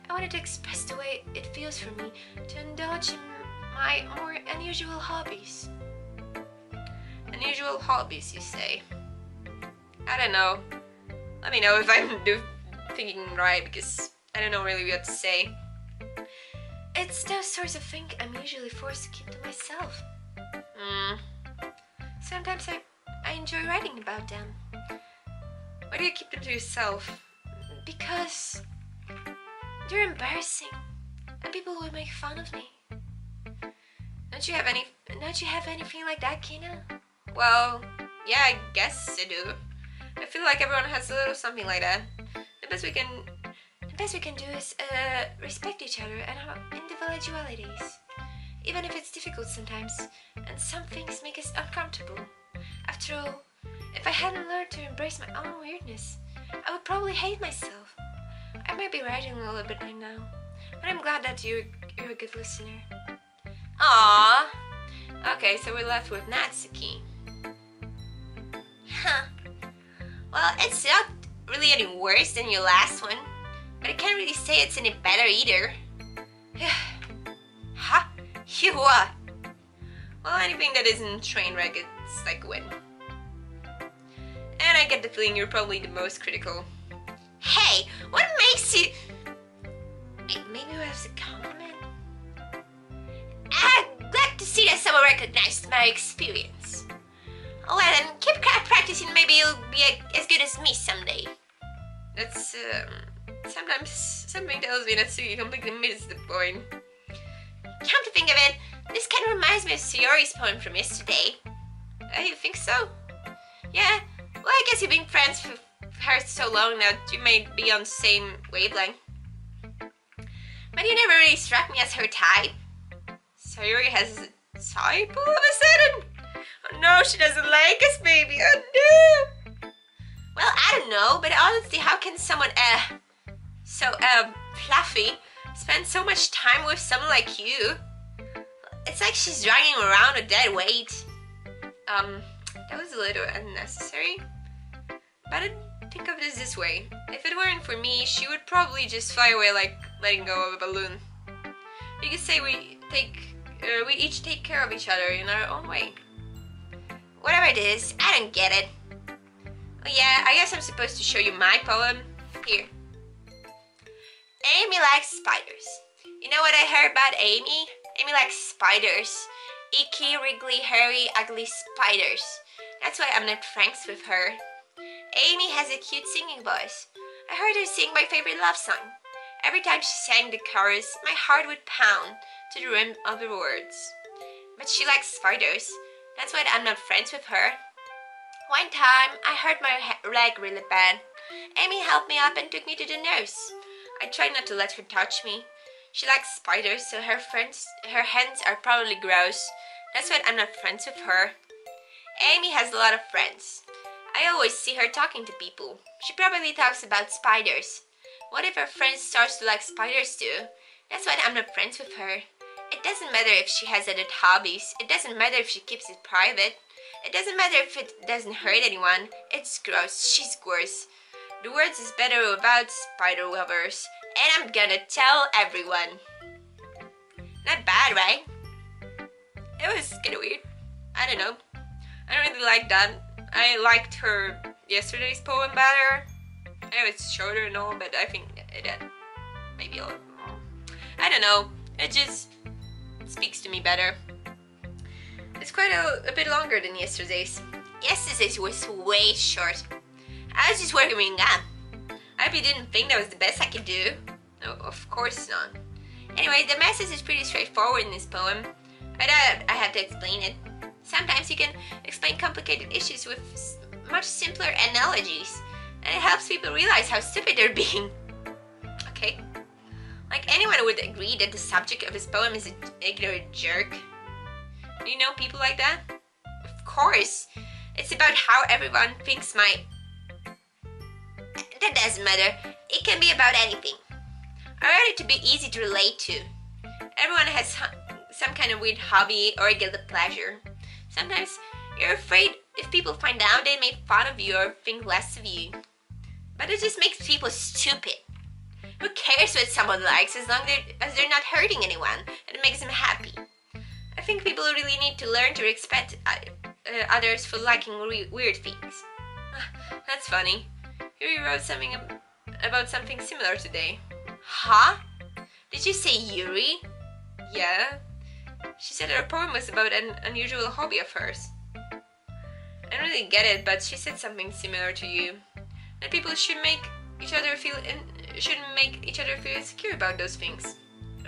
I wanted to express the way it feels for me to indulge in my more unusual hobbies. Unusual hobbies, you say? I don't know. Let me know if I'm thinking right, because I don't know really what to say. It's those sorts of things I'm usually forced to keep to myself. Sometimes I enjoy writing about them. Why do you keep them to yourself? Because they're embarrassing, and people will make fun of me. Don't you have anything like that, Kina? Well, yeah, I guess I do. I feel like everyone has a little something like that. The best we can do is respect each other and our individualities, even if it's difficult sometimes, and some things make us uncomfortable. After all, if I hadn't learned to embrace my own weirdness, I would probably hate myself. I might be writing a little bit right now, but I'm glad that you're a good listener. Aww. Okay, so we're left with Natsuki. Huh. Well, it's not really any worse than your last one, but I can't really say it's any better either. Huh? You what? Well, anything that isn't train wreck, it's like a win. And I get the feeling you're probably the most critical. Hey, what makes you... Maybe it was a compliment? I'm glad to see that someone recognized my experience. Well then, keep practicing, maybe you'll be as good as me someday. That's, sometimes something tells me that you completely missed the point. Come to think of it, this kind of reminds me of Sayori's poem from yesterday. You think so? Yeah, well I guess you've been friends with her so long that you may be on the same wavelength. But you never really struck me as her type. Sayori has a type all of a sudden? Oh no, she doesn't like us, baby. Oh no! Well, I don't know, but honestly, how can someone, so fluffy spend so much time with someone like you? It's like she's dragging around a dead weight. That was a little unnecessary. But I think of this way. If it weren't for me, she would probably just fly away like letting go of a balloon. You could say we each take care of each other in our own way. Whatever it is, I don't get it. Oh yeah, I guess I'm supposed to show you my poem. Here. Amy likes spiders. You know what I heard about Amy? Amy likes spiders. Icky, wriggly, hairy, ugly spiders. That's why I'm not friends with her. Amy has a cute singing voice. I heard her sing my favorite love song. Every time she sang the chorus, my heart would pound to the rim of the words. But she likes spiders. That's why I'm not friends with her. One time, I hurt my leg really bad. Amy helped me up and took me to the nurse. I tried not to let her touch me. She likes spiders, so her hands are probably gross. That's why I'm not friends with her. Amy has a lot of friends. I always see her talking to people. She probably talks about spiders. What if her friend starts to like spiders too? That's why I'm not friends with her. It doesn't matter if she has other hobbies. It doesn't matter if she keeps it private. It doesn't matter if it doesn't hurt anyone. It's gross. She's gross. The words is better about spider lovers. And I'm gonna tell everyone. Not bad, right? It was kinda weird. I don't know. I don't really like that. I liked her yesterday's poem better. I know it's shorter and all, but I think it had maybe a little more. I don't know. It just speaks to me better. It's quite a bit longer than yesterday's. Yesterday's was way short. I was just warming up. I hope you didn't think that was the best I could do. No, of course not. Anyway, the message is pretty straightforward in this poem. I doubt I have to explain it. Sometimes you can explain complicated issues with much simpler analogies, and it helps people realize how stupid they're being. Okay. Like anyone would agree that the subject of his poem is an ignorant jerk. Do you know people like that? Of course. It's about how everyone thinks That doesn't matter. It can be about anything. I want it to be easy to relate to. Everyone has some kind of weird hobby or guilty pleasure. Sometimes you're afraid if people find out they make fun of you or think less of you. But it just makes people stupid. Who cares what someone likes as long as they're not hurting anyone and it makes them happy? I think people really need to learn to respect others for liking weird things. That's funny. You wrote something about something similar today. Huh? Did you say Yuri? Yeah. She said her poem was about an unusual hobby of hers. I don't really get it, but she said something similar to you. That people shouldn't make each other feel insecure about those things.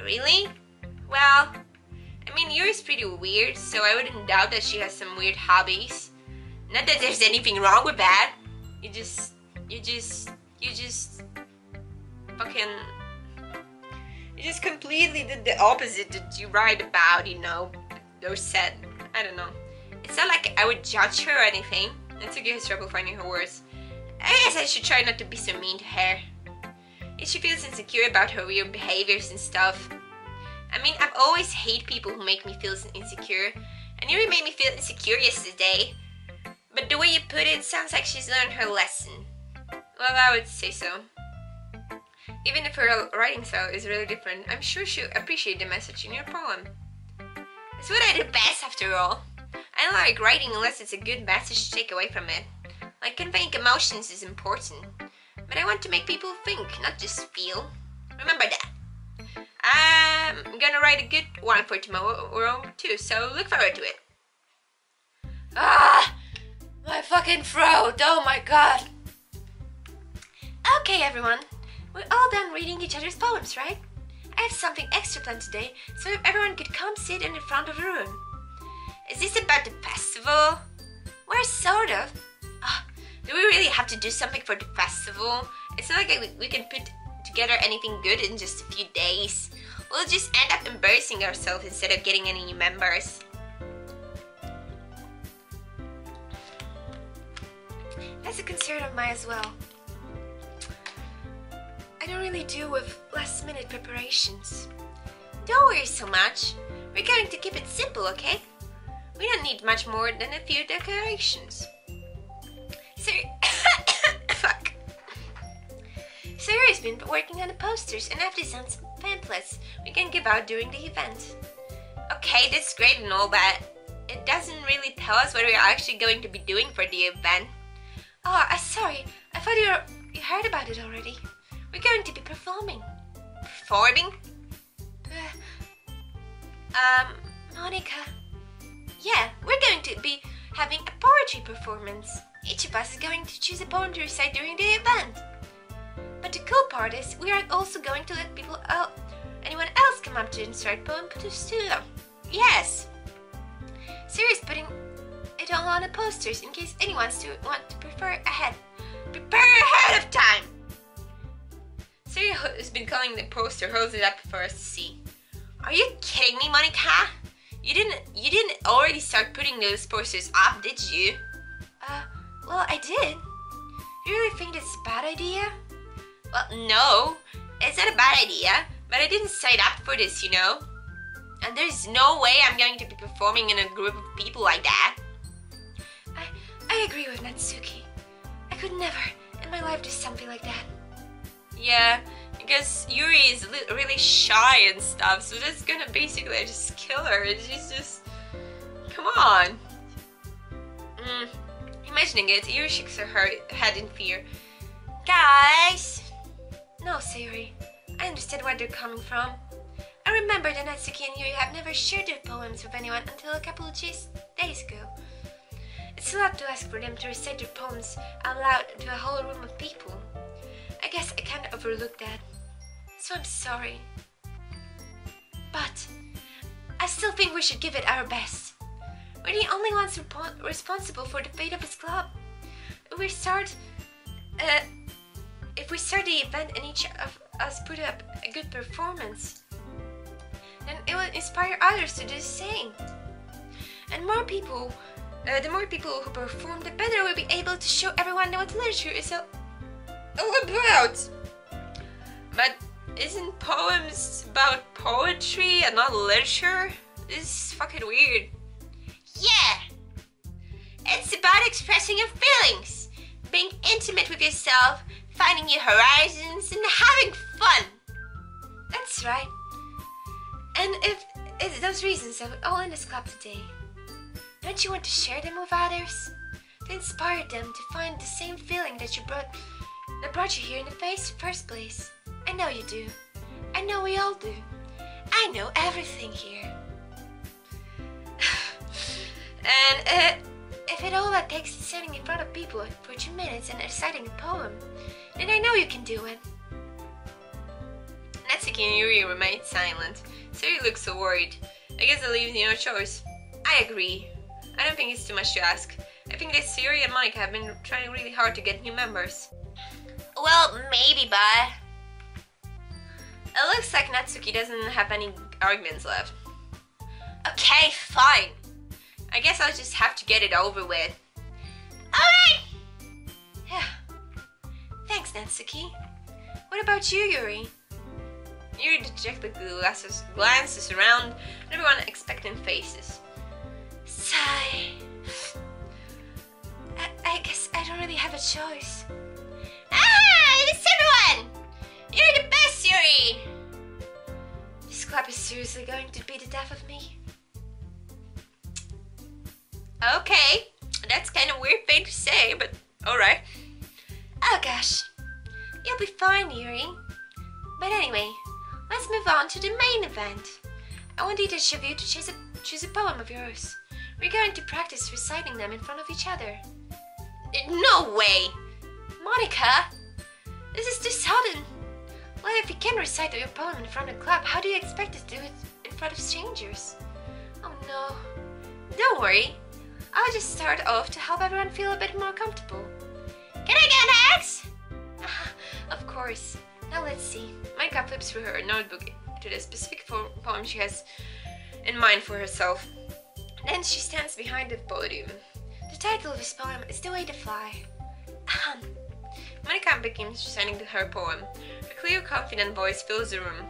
Really? Well, I mean, Yuri's pretty weird, so I wouldn't doubt that she has some weird hobbies. Not that there's anything wrong with that. You just completely did the opposite that you write about, you know. Those said, I don't know. It's not like I would judge her or anything. Natsuki has trouble finding her words. I guess I should try not to be so mean to her. If she feels insecure about her weird behaviors and stuff. I mean, I've always hated people who make me feel insecure. And Yuri made me feel insecure yesterday. But the way you put it sounds like she's learned her lesson. Well, I would say so. Even if her writing style is really different, I'm sure she'll appreciate the message in your poem. It's what I do best after all. I don't like writing unless it's a good message to take away from it. Like conveying emotions is important. But I want to make people think, not just feel. Remember that. I'm gonna write a good one for tomorrow too, so look forward to it. Ah! My fucking throat! Oh my god! Okay everyone, we're all done reading each other's poems, right? I have something extra planned today, so if everyone could come sit in the front of the room. Is this about the festival? Well, sort of. Do we really have to do something for the festival? It's not like we can put together anything good in just a few days. We'll just end up embarrassing ourselves instead of getting any new members. That's a concern of mine as well. I don't really deal with last minute preparations. Don't worry so much. We're going to keep it simple, okay? We don't need much more than a few decorations. Fuck. Sarah's been working on the posters and I've designed some pamphlets we can give out during the event. Okay, that's great and all, but it doesn't really tell us what we're actually going to be doing for the event. Oh, sorry. I thought you heard about it already. We're going to be performing. Performing? Monica. Yeah, we're going to be having a poetry performance. Each of us is going to choose a poem to recite during the event. But the cool part is, we are also going to let anyone else come up to insert poem to studio. Yes! Sarah's putting it all on the posters in case anyone want to prepare ahead of time. Sarah has been calling the poster, holds it up for us to see. Are you kidding me, Monica? You didn't already start putting those posters up, did you? Well, I did. You really think it's a bad idea? Well, no, it's not a bad idea, but I didn't sign up for this, you know? And there's no way I'm going to be performing in a group of people like that. I agree with Natsuki. I could never in my life do something like that. Yeah, because Yuri is really shy and stuff, so that's gonna basically just kill her. She's just... Come on. Imagining it, Yuri shakes her head in fear. Guys! No, Sayuri. I understand where they're coming from. I remember that Natsuki and Yuri have never shared their poems with anyone until a couple of days ago. It's a lot to ask for them to recite their poems out loud to a whole room of people. I guess I kind of overlooked that, so I'm sorry. But I still think we should give it our best. We're the only ones responsible for the fate of this club. If we start the event and each of us put up a good performance, then it will inspire others to do the same. And the more people who perform, the better we'll be able to show everyone what literature is all about. But isn't poems about poetry and not literature? This is fucking weird. Yeah! It's about expressing your feelings, being intimate with yourself, finding new horizons, and having fun. That's right. And if it's those reasons that we're all in this club today, don't you want to share them with others? To inspire them to find the same feeling that brought you here in the first place? I know you do. I know we all do. I know everything here. And if it all that takes is sitting in front of people for 2 minutes and reciting a poem, then I know you can do it. Natsuki and Yuri remain silent. Suri looks so worried. I guess it leaves you no choice. I agree. I don't think it's too much to ask. I think that Suri and Monica have been trying really hard to get new members. Well, maybe, but... It looks like Natsuki doesn't have any arguments left. Okay, fine. I I guess I'll just have to get it over with. Alright! Yeah. Thanks, Natsuki. What about you, Yuri? Yuri dejectedly glances around at everyone expectant faces. Sigh. I guess I don't really have a choice. Ah! It's everyone! You're the best, Yuri! This club is seriously going to be the death of me. Okay, that's kind of weird thing to say, but alright. Oh gosh. You'll be fine, Yuri. But anyway, let's move on to the main event. I want each of you to choose a poem of yours. We're going to practice reciting them in front of each other. No way! Monica! This is too sudden. Well, if you can recite your poem in front of the club, how do you expect to do it in front of strangers? Oh no. Don't worry. I'll just start off to help everyone feel a bit more comfortable. Can I get next? Of course. Now let's see. Monica flips through her notebook to the specific poem she has in mind for herself. Then she stands behind the podium. The title of this poem is The Way to Fly. Monica begins reciting her poem. Her clear, confident voice fills the room.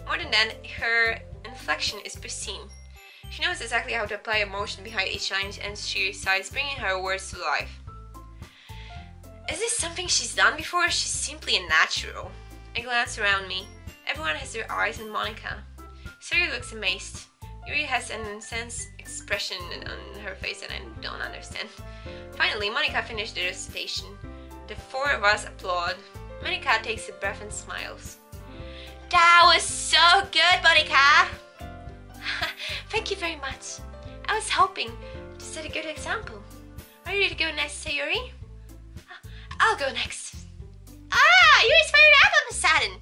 More than that, her inflection is pristine. She knows exactly how to apply emotion behind each line, and she recites, bringing her words to life. Is this something she's done before, or she's simply a natural? I glance around me. Everyone has their eyes on Monica. Sari looks amazed. Yuri has an incensed expression on her face that I don't understand. Finally, Monica finished the recitation. The four of us applaud. Monica takes a breath and smiles. That was so good, Monica! Thank you very much. I was hoping to set a good example. Are you ready to go next, Sayuri? I'll go next. Ah! Yuri's fired up all of a sudden!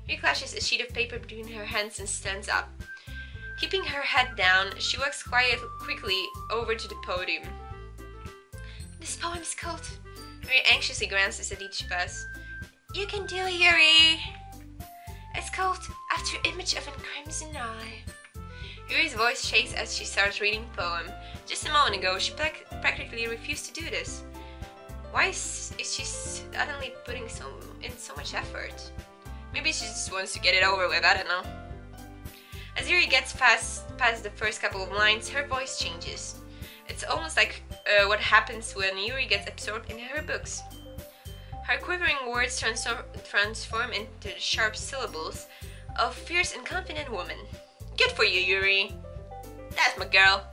Yuri clashes a sheet of paper between her hands and stands up. Keeping her head down, she walks quickly over to the podium. This poem is called... Yuri anxiously glances at each of us. You can do it, Yuri! It's called After Image of a Crimson Eye. Yuri's voice shakes as she starts reading the poem. Just a moment ago, she practically refused to do this. Why is she suddenly putting in so much effort? Maybe she just wants to get it over with, I don't know. As Yuri gets past the first couple of lines, her voice changes. It's almost like what happens when Yuri gets absorbed in her books. Her quivering words transform into the sharp syllables of fierce and confident woman. Good for you, Yuri. That's my girl.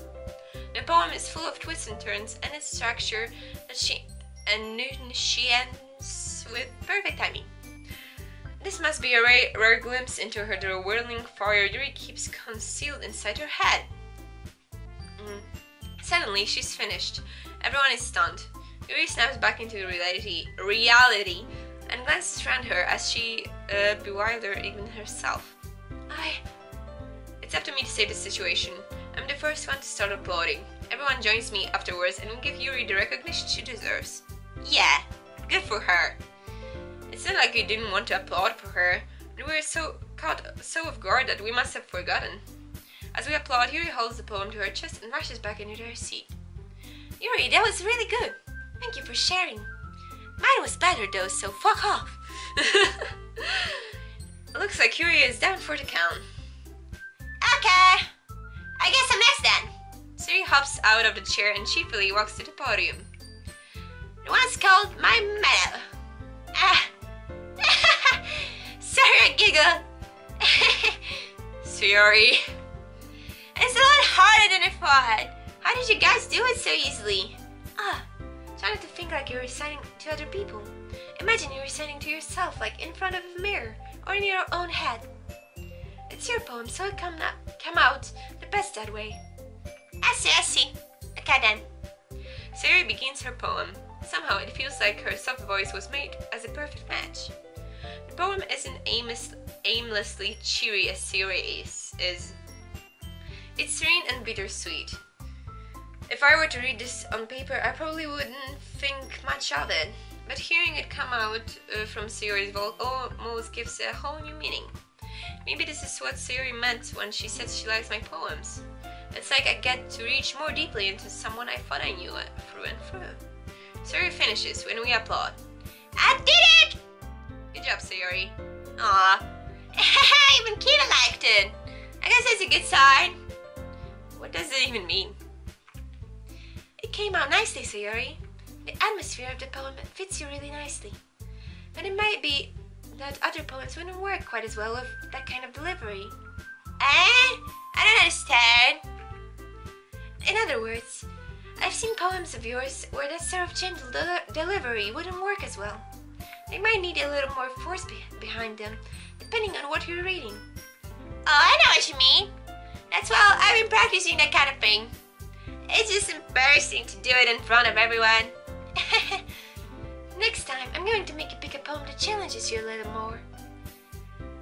The poem is full of twists and turns, and its structure that she ends with perfect timing. This must be a rare glimpse into the whirling fire Yuri keeps concealed inside her head. Suddenly, she's finished. Everyone is stunned. Yuri snaps back into reality and glances around her as she bewildered even herself. It's up to me to save the situation. I'm the first one to start applauding. Everyone joins me afterwards and will give Yuri the recognition she deserves. Yeah, good for her. It's not like we didn't want to applaud for her, but we were caught so off guard that we must have forgotten. As we applaud, Yuri holds the poem to her chest and rushes back into her seat. Yuri, that was really good. Thank you for sharing. Mine was better though, so fuck off. Looks like Yuri is down for the count. Okay, I guess I'm next then. Siri hops out of the chair and cheerfully walks to the podium. The one's called My Medal. Sorry, I giggle. Sorry. It's a lot harder than I thought. How did you guys do it so easily? Try not to think like you're reciting to other people. Imagine you're reciting to yourself, like in front of a mirror or in your own head. It's your poem, so it come out the best that way. I see. Okay then. Siri begins her poem. Somehow it feels like her soft voice was made as a perfect match. The poem isn't aimlessly cheery as Siri is. It's serene and bittersweet. If I were to read this on paper, I probably wouldn't think much of it. But hearing it come out from Siri's voice almost gives a whole new meaning. Maybe this is what Siri meant when she said she likes my poems. It's like I get to reach more deeply into someone I thought I knew through and through. Sayori finishes when we applaud. I did it! Good job, Sayori. Aw. Even Kina liked it. I guess that's a good sign. What does it even mean? It came out nicely, Sayori. The atmosphere of the poem fits you really nicely. But it might be that other poems wouldn't work quite as well with that kind of delivery. I don't understand. In other words, I've seen poems of yours where that sort of gentle delivery wouldn't work as well. They might need a little more force behind them, depending on what you're reading. Oh, I know what you mean. That's why I've been practicing that kind of thing. It's just embarrassing to do it in front of everyone. Next time, I'm going to make you pick a poem that challenges you a little more.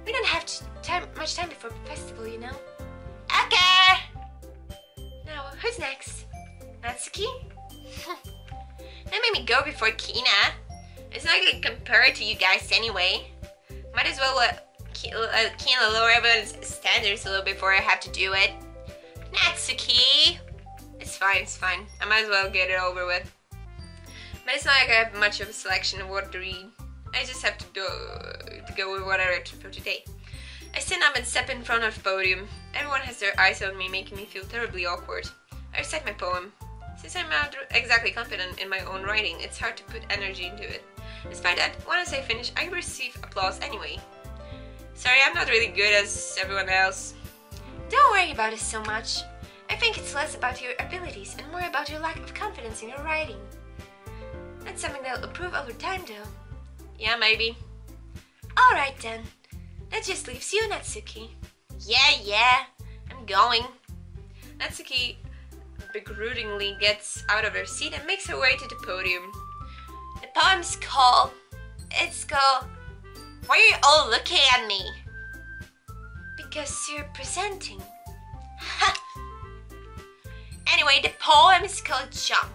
We don't have much time before the festival, you know. Okay! Now, who's next? Natsuki? That made me go before Kina. It's not gonna compare to you guys anyway. Might as well let Kina lower everyone's standards a little before I have to do it. Natsuki! It's fine. I might as well get it over with. But it's not like I have much of a selection of what to read. I just have to go with what I read for today. I stand up and step in front of the podium. Everyone has their eyes on me, making me feel terribly awkward. I recite my poem. Since I'm not exactly confident in my own writing, it's hard to put energy into it. Despite that, once I finish, I receive applause anyway. Sorry, I'm not really good as everyone else. Don't worry about it so much. I think it's less about your abilities and more about your lack of confidence in your writing. That's something that'll improve over time, though. Yeah, maybe. Alright then. That just leaves you, Natsuki. Yeah, I'm going. Natsuki begrudgingly gets out of her seat and makes her way to the podium. The poem's called... Why are you all looking at me? Because you're presenting. Anyway, the poem is called Jump.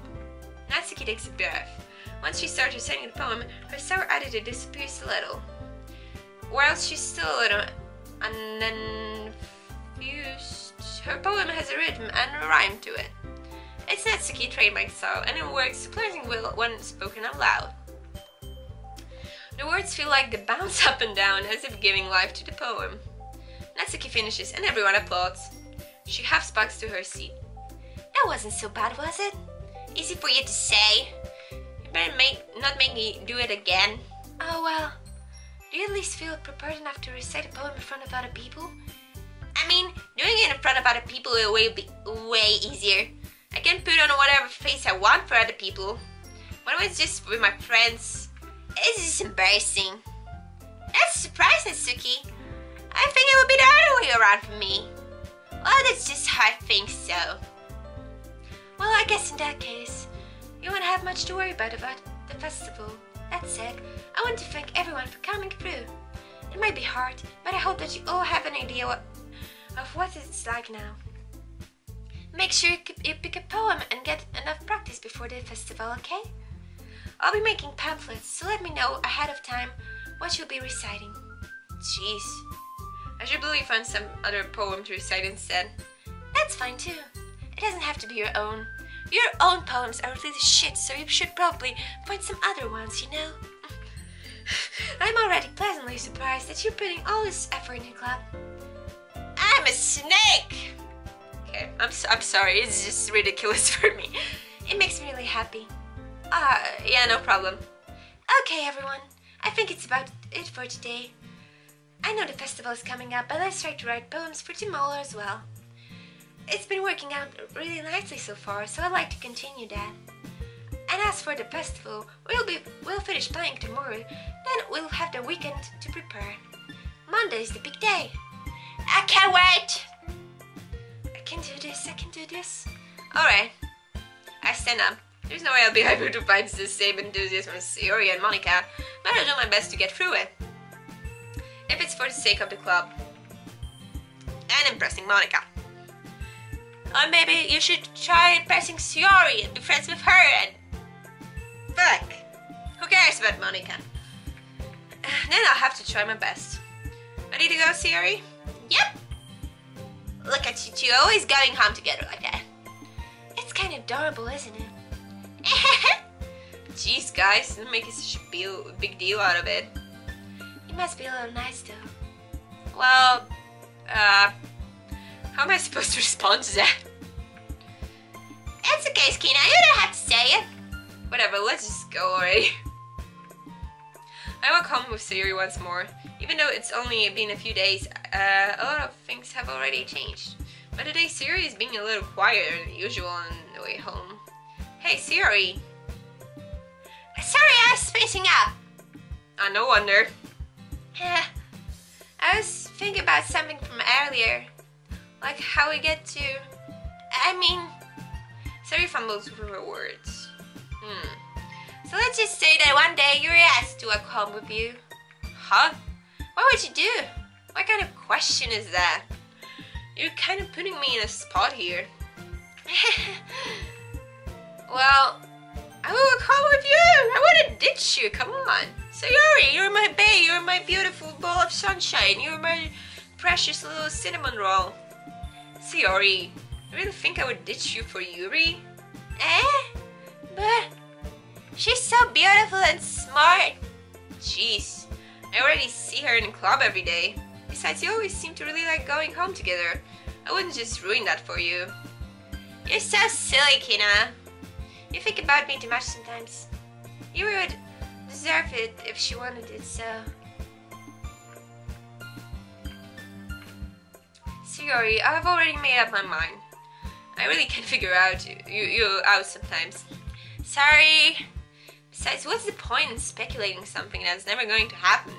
Natsuki takes a breath. Once she starts reciting the poem, her sour attitude disappears a little. While she's still a little confused, her poem has a rhythm and a rhyme to it. It's Natsuki's trademark style, and it works surprisingly well when spoken out loud. The words feel like they bounce up and down, as if giving life to the poem. Natsuki finishes, and everyone applauds. She half sparks to her seat. That wasn't so bad, was it? Easy for you to say. You better not make me do it again. Oh well. Do you at least feel prepared enough to recite a poem in front of other people? I mean, doing it in front of other people will be way easier. I can put on whatever face I want for other people. When it was just with my friends, it's just embarrassing. That's a surprise, Natsuki. I think it would be the other way around for me. Well, that's just how I think so. Well, I guess in that case, you won't have much to worry about the festival. That said, I want to thank everyone for coming through. It might be hard, but I hope that you all have an idea of what it's like now. Make sure you pick a poem and get enough practice before the festival, okay? I'll be making pamphlets, so let me know ahead of time what you'll be reciting. Jeez. I should really find some other poem to recite instead. That's fine too. It doesn't have to be your own. Your own poems are really shit, so you should probably find some other ones, you know? I'm already pleasantly surprised that you're putting all this effort in the club. I'm a snake! Okay, I'm sorry, it's just ridiculous for me. It makes me really happy. Yeah, no problem. Okay, everyone. I think it's about it for today. I know the festival is coming up, but let's try to write poems for tomorrow as well. It's been working out really nicely so far, so I'd like to continue that. And as for the festival, we'll finish playing tomorrow, then we'll have the weekend to prepare. Monday is the big day. I can't wait! I can do this. Alright. I stand up. There's no way I'll be able to find the same enthusiasm as Sayori and Monica, but I'll do my best to get through it. If it's for the sake of the club. And impressing Monica. Or maybe you should try impressing Sayori and be friends with her and... Fuck. Who cares about Monica? Then I'll have to try my best. Ready to go, Sayori? Yep. Look at you two, always going home together like that. It's kind of adorable, isn't it? Jeez, guys, don't make such a big deal out of it. You must be a little nice, though. Well, how am I supposed to respond to that? It's okay, Kina, you don't have to say it. Whatever, let's just go already. I walk home with Sayuri once more. Even though it's only been a few days, a lot of things have already changed. But today Sayuri is being a little quieter than usual on the way home. Hey Sayuri! Sorry, I was spacing out. No wonder. I was thinking about something from earlier. Like how we get to... Sayuri fumbles with her words. So let's just say that one day you were asked to walk home with you. Huh? What would you do? What kind of question is that? You're kind of putting me in a spot here. Well, I will walk home with you. I wouldn't ditch you. Come on. Sayuri, you're my bae. You're my beautiful ball of sunshine. You're my precious little cinnamon roll. Sayuri, you really think I would ditch you for Yuri? But she's so beautiful and smart. Jeez, I already see her in the club every day. Besides, you always seem to really like going home together. I wouldn't just ruin that for you. You're so silly, Kina. You think about me too much sometimes. You would deserve it if she wanted it, so... Sayuri, I've already made up my mind. I really can't figure out you out sometimes. Sorry. Besides, what's the point in speculating something that's never going to happen?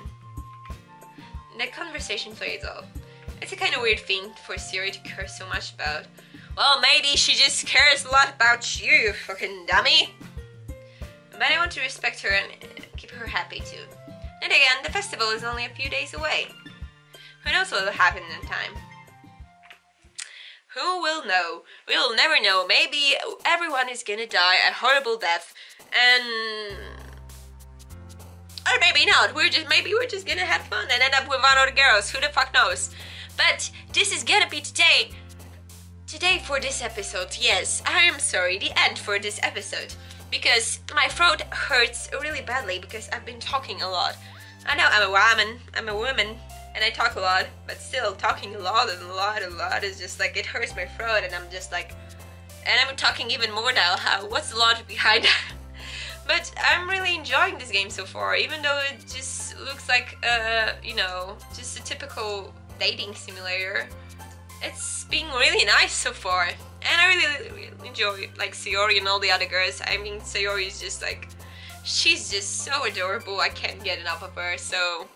The conversation fades off. It's a kind of weird thing for Sayuri to care so much about. Well, maybe she just cares a lot about you, you fucking dummy. But I want to respect her and keep her happy too. And again, the festival is only a few days away. Who knows what will happen in time? Who will know? We'll never know. Maybe everyone is gonna die a horrible death, and or maybe not. Maybe we're just gonna have fun and end up with one of the girls. Who the fuck knows? But this is gonna be today for this episode. Yes, I am sorry. The end for this episode because my throat hurts really badly because I've been talking a lot. I know I'm a woman. And I talk a lot, but still talking a lot is just like, it hurts my throat and I'm just like, and I'm talking even more now. What's the logic behind that? But I'm really enjoying this game so far, even though it just looks like, just a typical dating simulator. It's being really nice so far. And I really enjoy, like, Sayuri and all the other girls. I mean, Sayuri is just like, she's just so adorable. I can't get enough of her, so...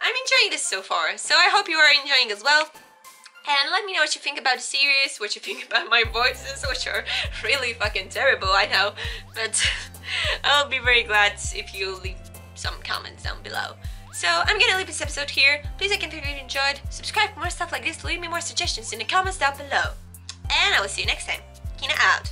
I'm enjoying this so far, so I hope you are enjoying as well. And let me know what you think about the series, what you think about my voices, which are really fucking terrible, I know. But I'll be very glad if you leave some comments down below. So I'm gonna leave this episode here. Please like and if you enjoyed, subscribe for more stuff like this, leave me more suggestions in the comments down below. And I will see you next time. Kina out.